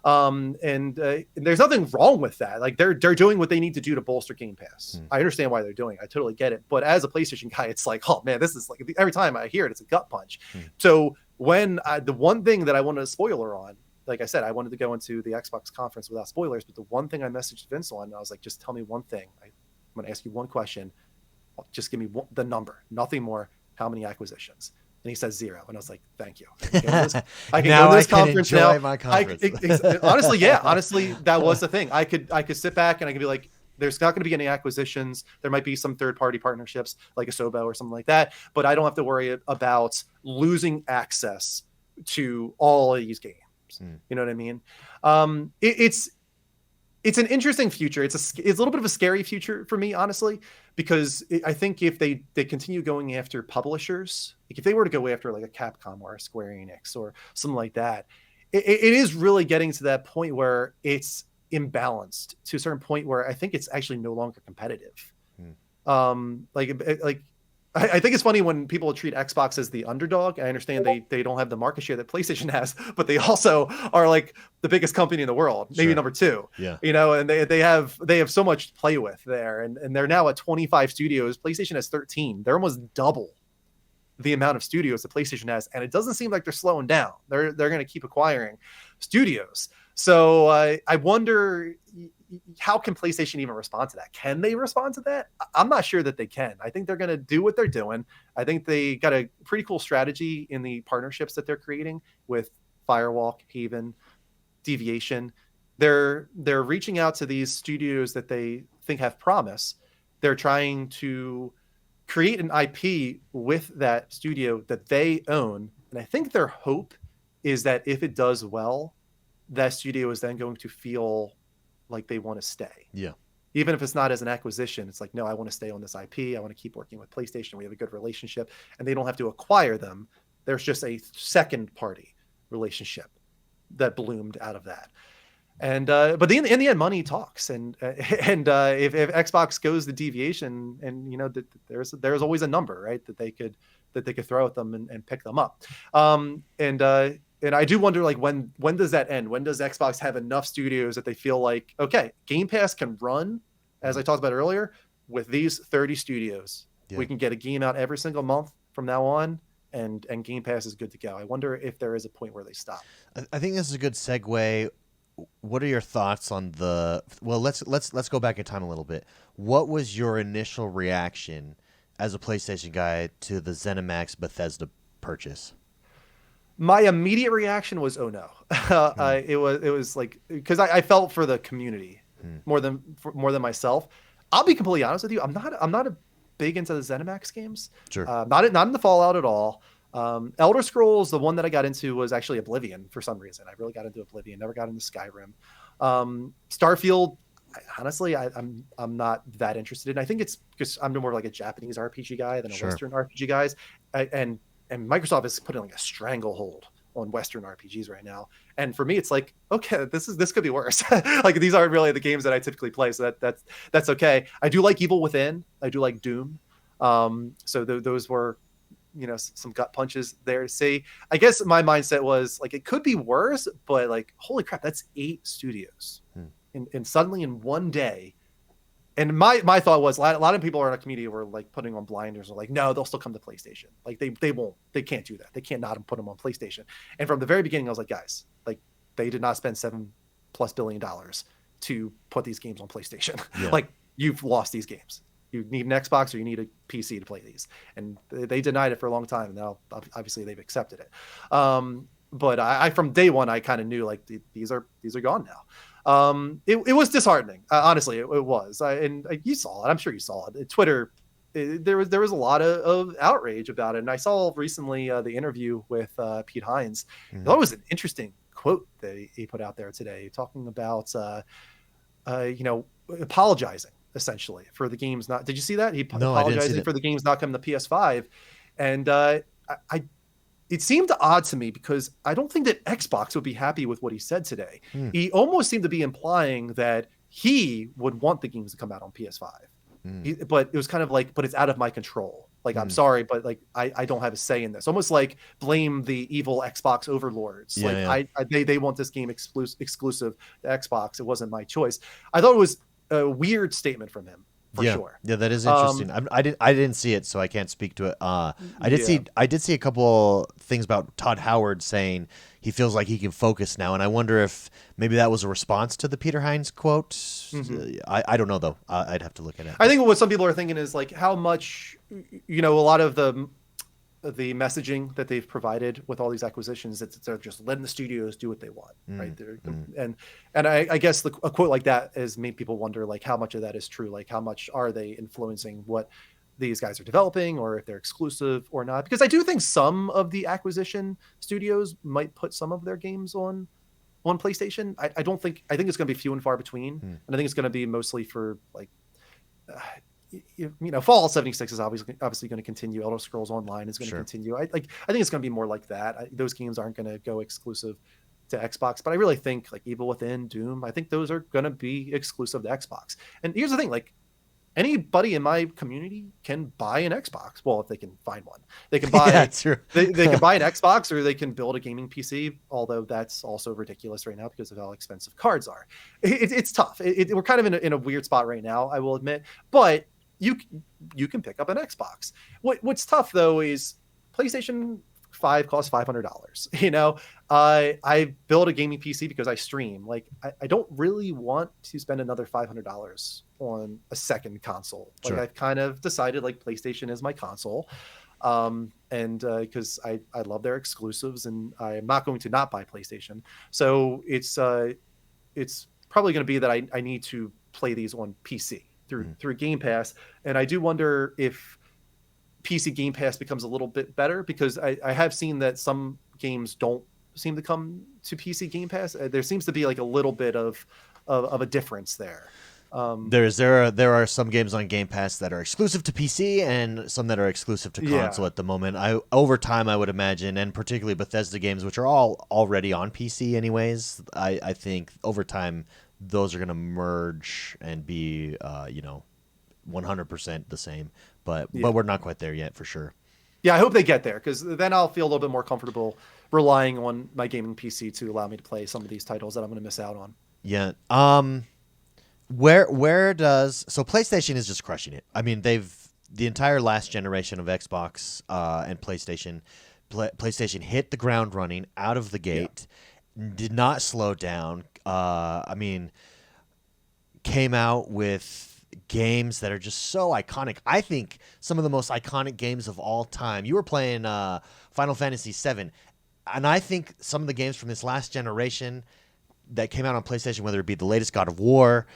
And there's nothing wrong with that. Like they're doing what they need to do to bolster Game Pass. I understand why they're doing it. I totally get it. But as a PlayStation guy, it's like, oh man, this is like every time I hear it, it's a gut punch. So when the one thing that I wanted a spoiler on, like I said, I wanted to go into the Xbox conference without spoilers, but the one thing I messaged Vince on, I was like, just tell me one thing. I'm going to ask you one question. Just give me the number, nothing more. How many acquisitions? And he says 0. And I was like, thank you. I can go to this conference now. My conference. Honestly, yeah. Honestly, that was the thing. I could sit back and I could be like, there's not going to be any acquisitions. There might be some third-party partnerships like a Sobo or something like that, but I don't have to worry about losing access to all of these games. You know what I mean? It's an interesting future. It's a little bit of a scary future for me, honestly, because I think if they continue going after publishers, like if they were to go after like a Capcom or a Square Enix or something like that, it is really getting to that point where it's imbalanced to a certain point where I think it's actually no longer competitive. I think it's funny when people treat Xbox as the underdog. I understand they don't have the market share that PlayStation has, but they also are like the biggest company in the world, maybe number 2. Yeah. You know, and they have so much to play with there, and they're now at 25 studios. PlayStation has 13. They're almost double the amount of studios that PlayStation has, and it doesn't seem like they're slowing down. They're going to keep acquiring studios. So I wonder, how can PlayStation even respond to that? Can they respond to that? I'm not sure that they can. I think they're going to do what they're doing. I think they got a pretty cool strategy in the partnerships that they're creating with Firewalk, Haven, Deviation. They're reaching out to these studios that they think have promise. They're trying to create an IP with that studio that they own. And I think their hope is that if it does well, that studio is then going to feel like they want to stay. Yeah. Even if it's not as an acquisition, it's like, no, I want to stay on this IP. I want to keep working with PlayStation. We have a good relationship, and they don't have to acquire them. There's just a second party relationship that bloomed out of that. And but in the end, money talks. And if Xbox goes the Deviation, and you know that there's always a number, right, that they could throw at them and pick them up. And I do wonder, like, when does that end? When does Xbox have enough studios that they feel like, okay, Game Pass can run, as I talked about earlier, with these 30 studios. Yeah. We can get a game out every single month from now on, and Game Pass is good to go. I wonder if there is a point where they stop. I think this is a good segue. What are your thoughts on let's go back in time a little bit. What was your initial reaction as a PlayStation guy to the ZeniMax Bethesda purchase? My immediate reaction was, oh no. It was like, because I felt for the community more than myself. I'll be completely honest with you. I'm not a big into the ZeniMax games. Sure. Not in the Fallout at all. Elder Scrolls, the one that I got into was actually Oblivion for some reason. I really got into Oblivion. Never got into Skyrim. Starfield, honestly, I'm not that interested in. I think it's because I'm more like a Japanese RPG guy than a Sure. Western RPG guys, and Microsoft is putting like a stranglehold on Western RPGs right now. And for me, it's like, okay, this could be worse. Like these aren't really the games that I typically play, so that's okay. I do like Evil Within. I do like Doom. So those were, some gut punches there to see. I guess my mindset was like, it could be worse, but like, holy crap, that's 8 studios. And suddenly in one day. And my thought was, a lot of people in our community were like putting on blinders, or like, no, they'll still come to PlayStation. Like they can't do that. They can't not put them on PlayStation. And from the very beginning, I was like, guys, like they did not spend $7+ billion to put these games on PlayStation. Yeah. Like you've lost these games. You need an Xbox or you need a PC to play these. And they denied it for a long time. And now obviously they've accepted it. But I from day one, I kind of knew like these are gone now. It was disheartening. Honestly, it was. And you saw it. I'm sure you saw it. Twitter, there was a lot of outrage about it. And I saw recently the interview with Pete Hines. I thought it was an interesting quote that he put out there today, talking about apologizing essentially for the games not. Did you see that? He apologizing for the games not coming to PS5, and it seemed odd to me because I don't think that Xbox would be happy with what he said today. He almost seemed to be implying that he would want the games to come out on PS5. But it was kind of like, but it's out of my control. Like, I'm sorry, but like, I don't have a say in this. Almost like blame the evil Xbox overlords. They want this game exclusive to Xbox. It wasn't my choice. I thought it was a weird statement from him. For sure. Yeah, that is interesting. I didn't see it, so I can't speak to it. I did see a couple things about Todd Howard saying he feels like he can focus now, and I wonder if maybe that was a response to the Peter Hines quote. I don't know though. I'd have to look at it. I think what some people are thinking is like how much, a lot of the messaging that they've provided with all these acquisitions, that they're just letting the studios do what they want, right? And I guess a quote like that has made people wonder like how much of that is true, like how much are they influencing what these guys are developing, or if they're exclusive or not. Because I do think some of the acquisition studios might put some of their games on PlayStation. I think it's going to be few and far between, and I think it's going to be mostly for like Fallout 76 is obviously going to continue. Elder Scrolls Online is going to continue. I think it's going to be more like that. Those games aren't going to go exclusive to Xbox, but I really think like Evil Within, Doom, I think those are going to be exclusive to Xbox. And here's the thing, like anybody in my community can buy an Xbox. Well, if they can find one, they can buy. Yeah, true. they can buy an Xbox, or they can build a gaming PC. Although that's also ridiculous right now because of how expensive cards are. It's tough. We're kind of in a weird spot right now, I will admit. But you can pick up an Xbox. What's tough though is PlayStation 5 costs $500. I build a gaming PC because I stream. Like I don't really want to spend another $500 on a second console. Like I've kind of decided like PlayStation is my console. And because I love their exclusives, and I'm not going to not buy PlayStation. So it's probably going to be that I need to play these on PC through Game Pass. And I do wonder if PC Game Pass becomes a little bit better, because I have seen that some games don't seem to come to PC Game Pass. There seems to be like a little bit of a difference there. There are some games on Game Pass that are exclusive to PC and some that are exclusive to console at the moment. Over time, I would imagine, and particularly Bethesda games, which are all already on PC anyways, I think over time those are going to merge and be 100% the same. But we're not quite there yet, for sure. Yeah, I hope they get there, because then I'll feel a little bit more comfortable relying on my gaming PC to allow me to play some of these titles that I'm going to miss out on. Yeah. Where does PlayStation is just crushing it. I mean, the entire last generation of Xbox and PlayStation hit the ground running out of the gate, did not slow down. Came out with games that are just so iconic. I think some of the most iconic games of all time. You were playing Final Fantasy VII, and I think some of the games from this last generation that came out on PlayStation, whether it be the latest God of War,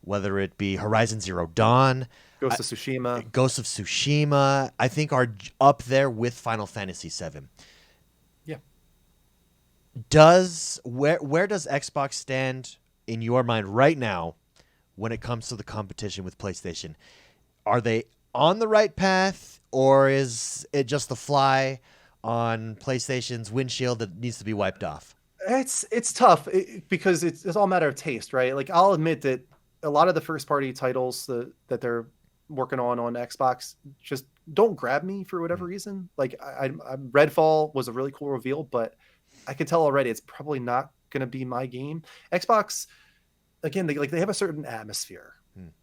whether it be Horizon Zero Dawn, Ghost of Tsushima, I think are up there with Final Fantasy VII. Yeah. Where does Xbox stand in your mind right now when it comes to the competition with PlayStation? Are they on the right path, or is it just the fly on PlayStation's windshield that needs to be wiped off? It's tough because it's all a matter of taste, right? Like I'll admit that a lot of the first party titles that they're working on Xbox just don't grab me for whatever reason. Like Redfall was a really cool reveal, but I can tell already it's probably not going to be my game. Xbox, again, they have a certain atmosphere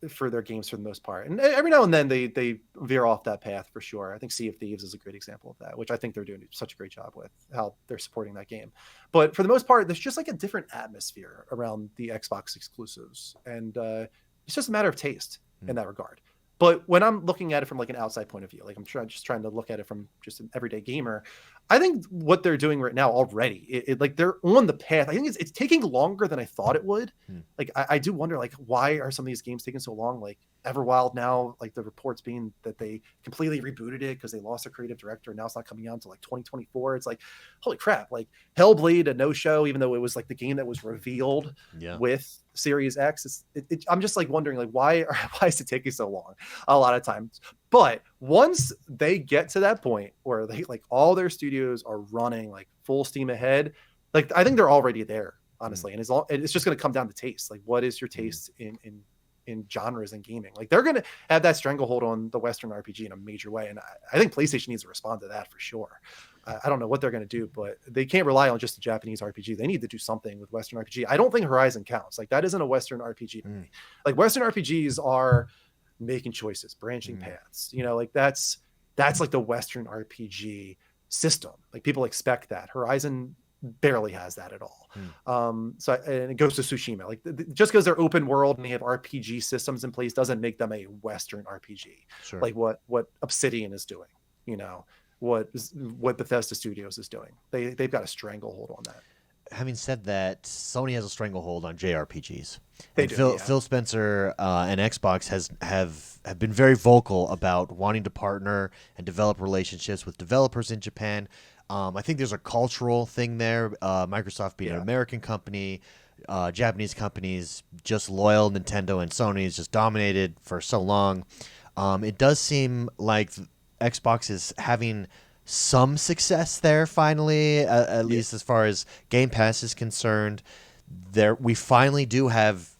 for their games for the most part, and every now and then they veer off that path for sure. I think Sea of Thieves is a great example of that, which I think they're doing such a great job with how they're supporting that game. But for the most part, there's just like a different atmosphere around the Xbox exclusives, and it's just a matter of taste in that regard. But when I'm looking at it from like an outside point of view, like I'm just trying to look at it from just an everyday gamer, I think what they're doing right now already, like they're on the path. I think it's taking longer than I thought it would. Like I do wonder, like, why are some of these games taking so long? Like Everwild now, like the reports being that they completely rebooted it because they lost a creative director, and now it's not coming out until like 2024. It's like, holy crap! Like Hellblade, a no-show, even though it was like the game that was revealed with Series X. I'm just like wondering, like, why is it taking so long? A lot of times, but once they get to that point where they like all their studios are running like full steam ahead, like I think they're already there, honestly. And it's just going to come down to taste. Like, what is your taste in genres and gaming? Like they're going to have that stranglehold on the Western RPG in a major way, and I think PlayStation needs to respond to that for sure. I don't know what they're going to do, but they can't rely on just the Japanese RPG. They need to do something with Western RPG. I don't think Horizon counts. Like that isn't a Western RPG to me. Like Western RPGs are making choices, branching paths. You know, like that's like the Western RPG system. Like people expect that. Horizon barely has that at all. And it goes to Tsushima. Like just because they're open world and they have RPG systems in place doesn't make them a Western RPG. Sure. Like what Obsidian is doing, you know, what Bethesda Studios is doing. They've got a stranglehold on that. Having said that, Sony has a stranglehold on JRPGs. Phil Spencer and Xbox have been very vocal about wanting to partner and develop relationships with developers in Japan. I think there's a cultural thing there. Microsoft being an American company, Japanese companies just loyal. Nintendo and Sony has just dominated for so long. It does seem like Xbox is having some success there finally, at least as far as Game Pass is concerned. We finally do have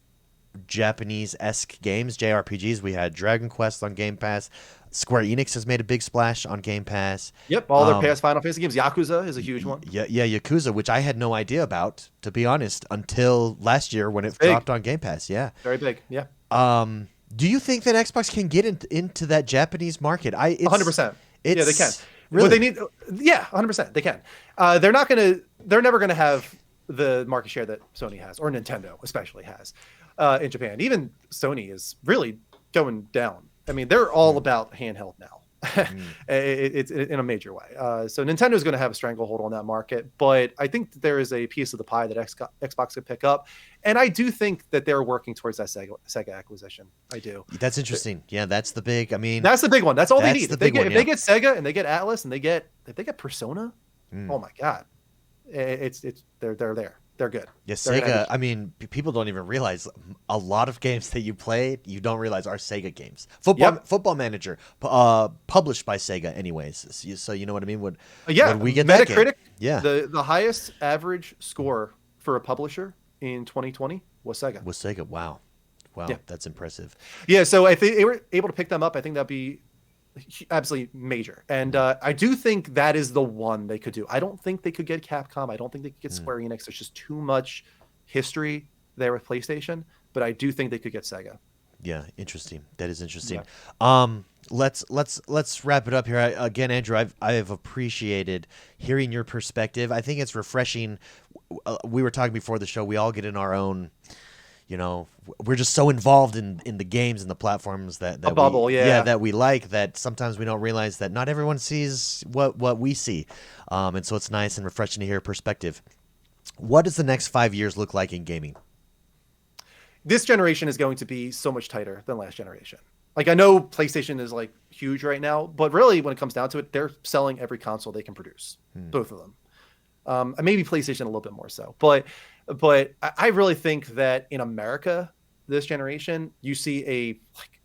Japanese-esque games, JRPGs. We had Dragon Quest on Game Pass. Square Enix has made a big splash on Game Pass. Yep, all their past Final Fantasy games. Yakuza is a huge one. Yeah, Yakuza, which I had no idea about, to be honest, until last year when it dropped on Game Pass. Yeah, very big. Yeah. Do you think that Xbox can get into that Japanese market? 100%. Yeah, they can. Really? What they need, 100%. They can. They're never gonna have the market share that Sony has, or Nintendo especially has, in Japan. Even Sony is really going down. I mean, they're all about handheld now. It's in a major way. So Nintendo is going to have a stranglehold on that market, but I think that there is a piece of the pie that Xbox could pick up, and I do think that they're working towards that Sega acquisition. I do. That's interesting. Yeah, that's the big. I mean, that's the big one. That's all they need. If they get Sega and they get Atlas and if they get Persona, oh my god, they're there. They're good. Yeah, Sega. I mean, people don't even realize a lot of games that you play, you don't realize are Sega games. Football Manager, published by Sega, anyways. So you know what I mean? When we get Metacritic, that game. The highest average score for a publisher in 2020 was Sega. Wow, that's impressive. Yeah, so if they were able to pick them up, I think that'd be absolutely major. And I do think that is the one they could do. I don't think they could get Capcom. I don't think they could get Square Enix. There's just too much history there with PlayStation, but I do think they could get Sega. Yeah, interesting. That is interesting. Yeah. Let's wrap it up here. Again, Andrew, I've appreciated hearing your perspective. I think it's refreshing. We were talking before the show. We all get in our own, you know, we're just so involved in the games and the platforms that bubble, that we like, that sometimes we don't realize that not everyone sees what we see. And so it's nice and refreshing to hear a perspective. What does the next 5 years look like in gaming? This generation is going to be so much tighter than last generation. Like, I know PlayStation is like huge right now, but really when it comes down to it, they're selling every console they can produce, both of them. And maybe PlayStation a little bit more so, but But I really think that in America, this generation, you see a like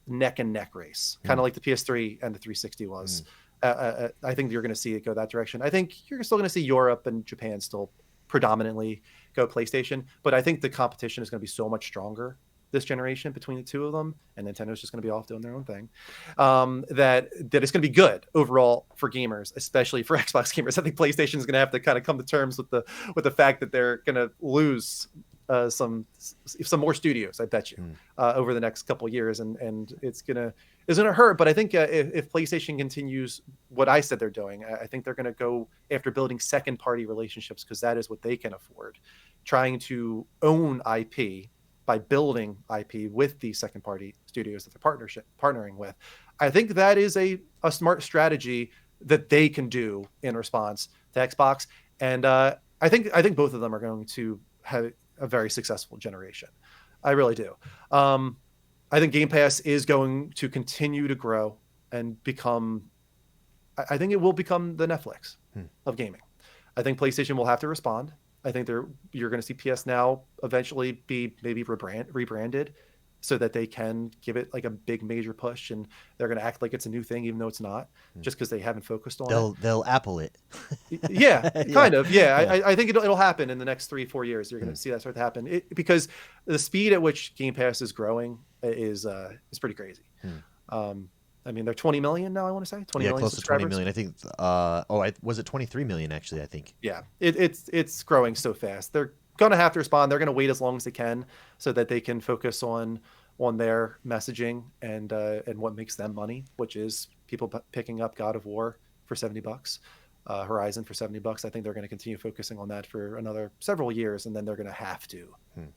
neck and neck race, kind of like the PS3 and the 360 was. I think you're going to see it go that direction. I think you're still going to see Europe and Japan still predominantly go PlayStation, but I think the competition is going to be so much stronger this generation between the two of them, and Nintendo's just going to be off doing their own thing. That it's going to be good overall for gamers, especially for Xbox gamers. I think PlayStation is going to have to kind of come to terms with the fact that they're going to lose some more studios, I bet you, over the next couple of years, and it's gonna hurt. But I think if PlayStation continues what I said they're doing, I think they're gonna go after building second party relationships, because that is what they can afford. Trying to own IP by building IP with these second party studios that they're partnering with, I think that is a smart strategy that they can do in response to Xbox. And I think both of them are going to have a very successful generation. I really do. I think Game Pass is going to continue to grow and become, I think it will become the Netflix of gaming. I think PlayStation will have to respond. I think you're going to see PS Now eventually be maybe rebranded so that they can give it like a big major push, and they're going to act like it's a new thing even though it's not, just because they haven't focused on it. They'll Apple it. Yeah, kind of. Yeah. I think it'll happen in the next 3-4 years. You're going to see that start to happen because the speed at which Game Pass is growing is pretty crazy. I mean, they're 20 million now, I want to say. 20 million close to 20 subscribers. million. I think, was it 23 million actually, I think. Yeah, it's growing so fast. They're going to have to respond. They're going to wait as long as they can so that they can focus on their messaging and what makes them money, which is people picking up God of War for $70, Horizon for $70. I think they're going to continue focusing on that for another several years, and then they're going to have to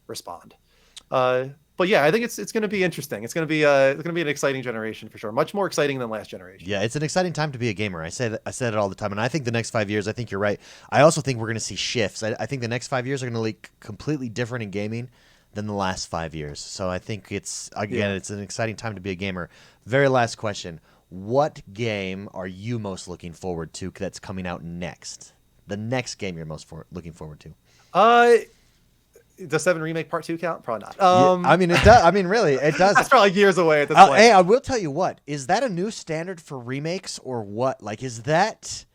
respond. But yeah, I think it's going to be interesting. It's going to be an exciting generation for sure. Much more exciting than last generation. Yeah, it's an exciting time to be a gamer. I said it all the time, and I think the next 5 years, I think you're right. I also think we're going to see shifts. I think the next 5 years are going to look completely different in gaming than the last 5 years. So I think it's an exciting time to be a gamer. Very last question. What game are you most looking forward to that's coming out next? The next game you're most looking forward to? The 7 Remake Part 2 count? Probably not. I mean, it does. I mean, really, it does. That's probably years away at this point. Hey, I will tell you what. Is that a new standard for remakes or what? Like, is that...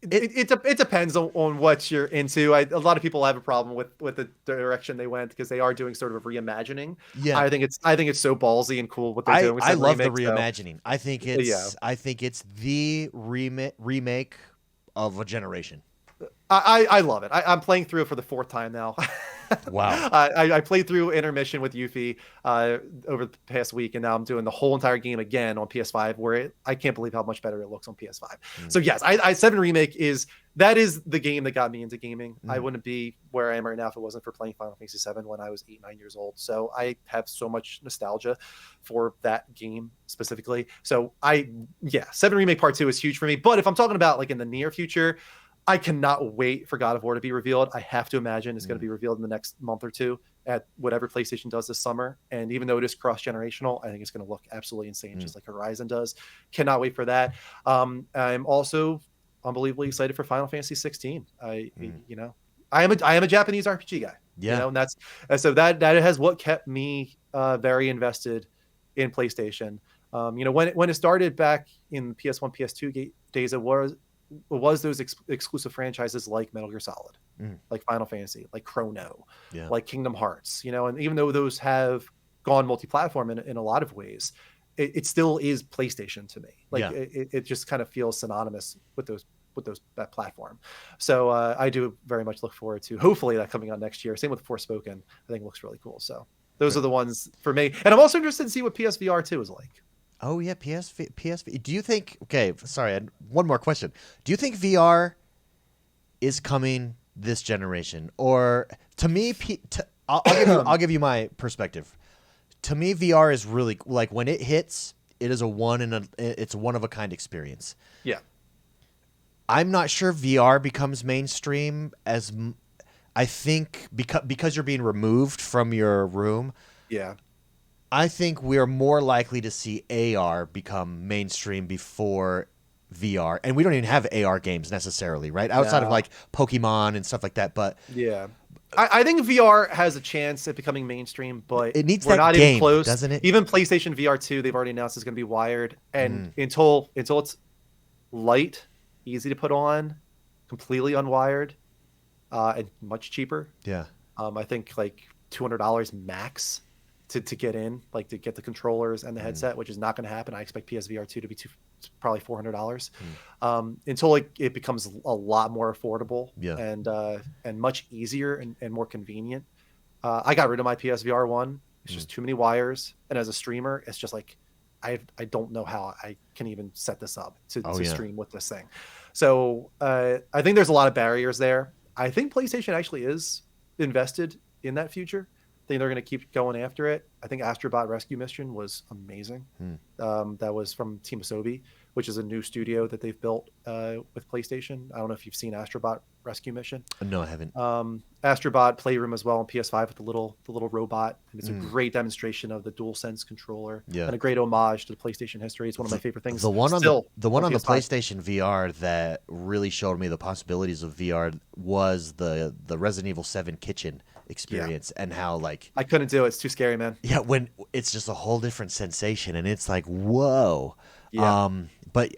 It depends on what you're into. A lot of people have a problem with the direction they went, because they are doing sort of a reimagining. Yeah, I think it's so ballsy and cool what they're doing. I love the reimagining. I think it's the remake of a generation. I love it. I'm playing through it for the 4th time now. Wow. I played through Intermission with Yuffie over the past week, and now I'm doing the whole entire game again on PS5, where I can't believe how much better it looks on PS5. So yes, 7 Remake is the game that got me into gaming. I wouldn't be where I am right now if it wasn't for playing Final Fantasy 7 when I was 8-9 years old. So I have so much nostalgia for that game specifically. So 7 Remake Part 2 is huge for me. But if I'm talking about like in the near future, I cannot wait for God of War to be revealed. I have to imagine it's going to be revealed in the next month or two at whatever PlayStation does this summer. And even though it is cross-generational, I think it's going to look absolutely insane, just like Horizon does. Cannot wait for that. I'm also unbelievably excited for Final Fantasy 16. I am a Japanese RPG guy. Yeah. And that's that has what kept me very invested in PlayStation. When it started back in PS1, PS2 days, it was those exclusive franchises like Metal Gear Solid, like Final Fantasy, like Chrono, like Kingdom Hearts, and even though those have gone multi-platform in a lot of ways, it still is PlayStation to me. Like it just kind of feels synonymous with that platform. So I do very much look forward to hopefully that coming out next year. Same with Forspoken. I think it looks really cool. So those are the ones for me. And I'm also interested to see what PSVR 2 is like. Oh yeah, PSV. Do you think? Okay, sorry. One more question. Do you think VR is coming this generation, or to me? I'll give you my perspective. To me, VR is really like when it hits, it is it's a one of a kind experience. Yeah. I'm not sure VR becomes mainstream as I think because you're being removed from your room. Yeah. I think we're more likely to see AR become mainstream before VR. And we don't even have AR games necessarily, right? Outside of like Pokemon and stuff like that. But yeah, I think VR has a chance at becoming mainstream, but It needs we're that not game, even close. doesn't it? Even PlayStation VR 2, they've already announced is going to be wired, and until it's light, easy to put on, completely unwired, and much cheaper. Yeah. I think like $200 max to get in, like to get the controllers and the headset, which is not going to happen. I expect PSVR 2 to be probably $400 until it becomes a lot more affordable Yeah. and much easier and more convenient. I got rid of my PSVR 1. It's just too many wires, and as a streamer, it's just like I don't know how I can even set this up to stream with this thing. So I think there's a lot of barriers there. I think PlayStation actually is invested in that future. I think they're going to keep going after it. I think Astrobot Rescue Mission was amazing. That was from Team Asobi, which is a new studio that they've built with PlayStation. I don't know if you've seen Astrobot Rescue Mission. No, I haven't. Astrobot Playroom as well on PS5 with the little robot. And it's a great demonstration of the DualSense controller and a great homage to the PlayStation history. It's one of my favorite things. The one on the PS5. PlayStation VR that really showed me the possibilities of VR was the Resident Evil 7 kitchen experience and how like I couldn't do it. It's too scary, man. Yeah, when it's just a whole different sensation and it's like whoa. Yeah. But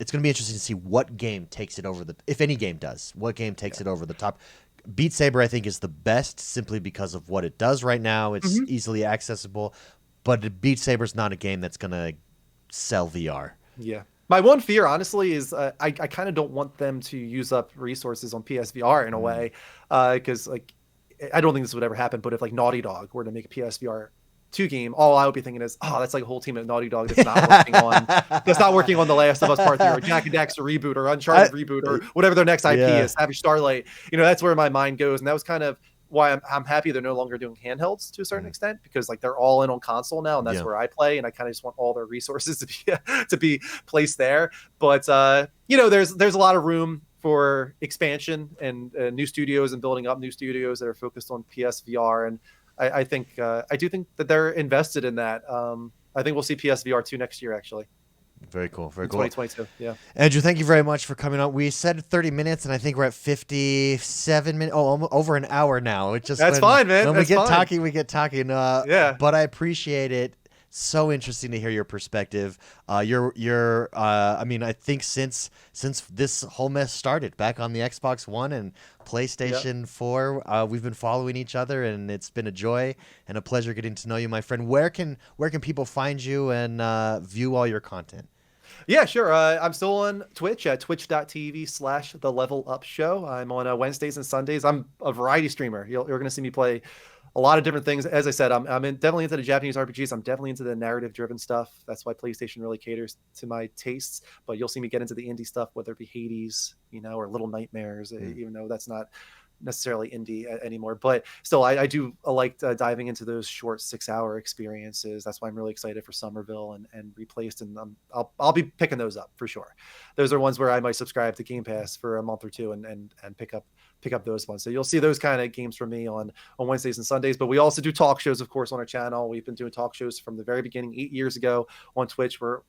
it's going to be interesting to see what game takes it over if any game does. What game takes it over the top? Beat Saber, I think, is the best simply because of what it does right now. It's easily accessible, but Beat Saber's not a game that's going to sell VR. Yeah. My one fear, honestly, is I kind of don't want them to use up resources on PSVR in a way, because like I don't think this would ever happen. But if like Naughty Dog were to make a PSVR 2 game, all I would be thinking is, oh, that's like a whole team at Naughty Dog that's not working on The Last of Us Part 3 or Jack and Daxter reboot or Uncharted reboot or whatever their next IP is, Savage Starlight. That's where my mind goes, and that was kind of why I'm happy they're no longer doing handhelds to a certain extent, because like they're all in on console now, and that's where I play, and I kind of just want all their resources to be placed there. But there's a lot of room for expansion and new studios and building up new studios that are focused on PSVR, and I do think that they're invested in that. I think we'll see PSVR 2 next year, actually. Very cool. Very cool. 2022. Yeah. Andrew, thank you very much for coming on. We said 30 minutes, and I think we're at 57 minutes. Oh, over an hour now. That's fine, man. When we get talking. Yeah. But I appreciate it. So interesting to hear your perspective. I mean, I think since this whole mess started back on the Xbox One and PlayStation 4, we've been following each other, and it's been a joy and a pleasure getting to know you, my friend. Where can people find you and view all your content? Yeah, sure. I'm still on Twitch at twitch.tv/TheLevelUpShow. I'm on Wednesdays and Sundays. I'm a variety streamer. You're going to see me play a lot of different things. As I said, I'm definitely into the Japanese RPGs. I'm definitely into the narrative-driven stuff. That's why PlayStation really caters to my tastes. But you'll see me get into the indie stuff, whether it be Hades, or Little Nightmares, even though that's not necessarily indie anymore. But still, I do like diving into those short 6-hour experiences. That's why I'm really excited for Somerville and Replaced, and I'll be picking those up for sure. Those are ones where I might subscribe to Game Pass for a month or two and pick up those ones. So you'll see those kind of games from me on Wednesdays and Sundays. But we also do talk shows, of course, on our channel. We've been doing talk shows from the very beginning, 8 years ago on Twitch. We're,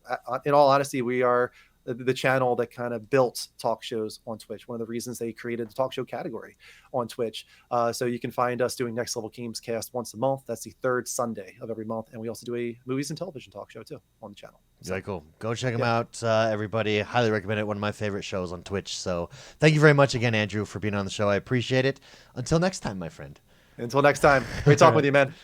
in all honesty, we are the channel that kind of built talk shows on Twitch. One of the reasons they created the talk show category on Twitch. So you can find us doing Next Level Games Cast once a month. That's the third Sunday of every month. And we also do a movies and television talk show too on the channel. So, very cool. Go check them out, everybody. Highly recommend it. One of my favorite shows on Twitch. So thank you very much again, Andrew, for being on the show. I appreciate it. Until next time, my friend. Until next time. Great talking with you, man.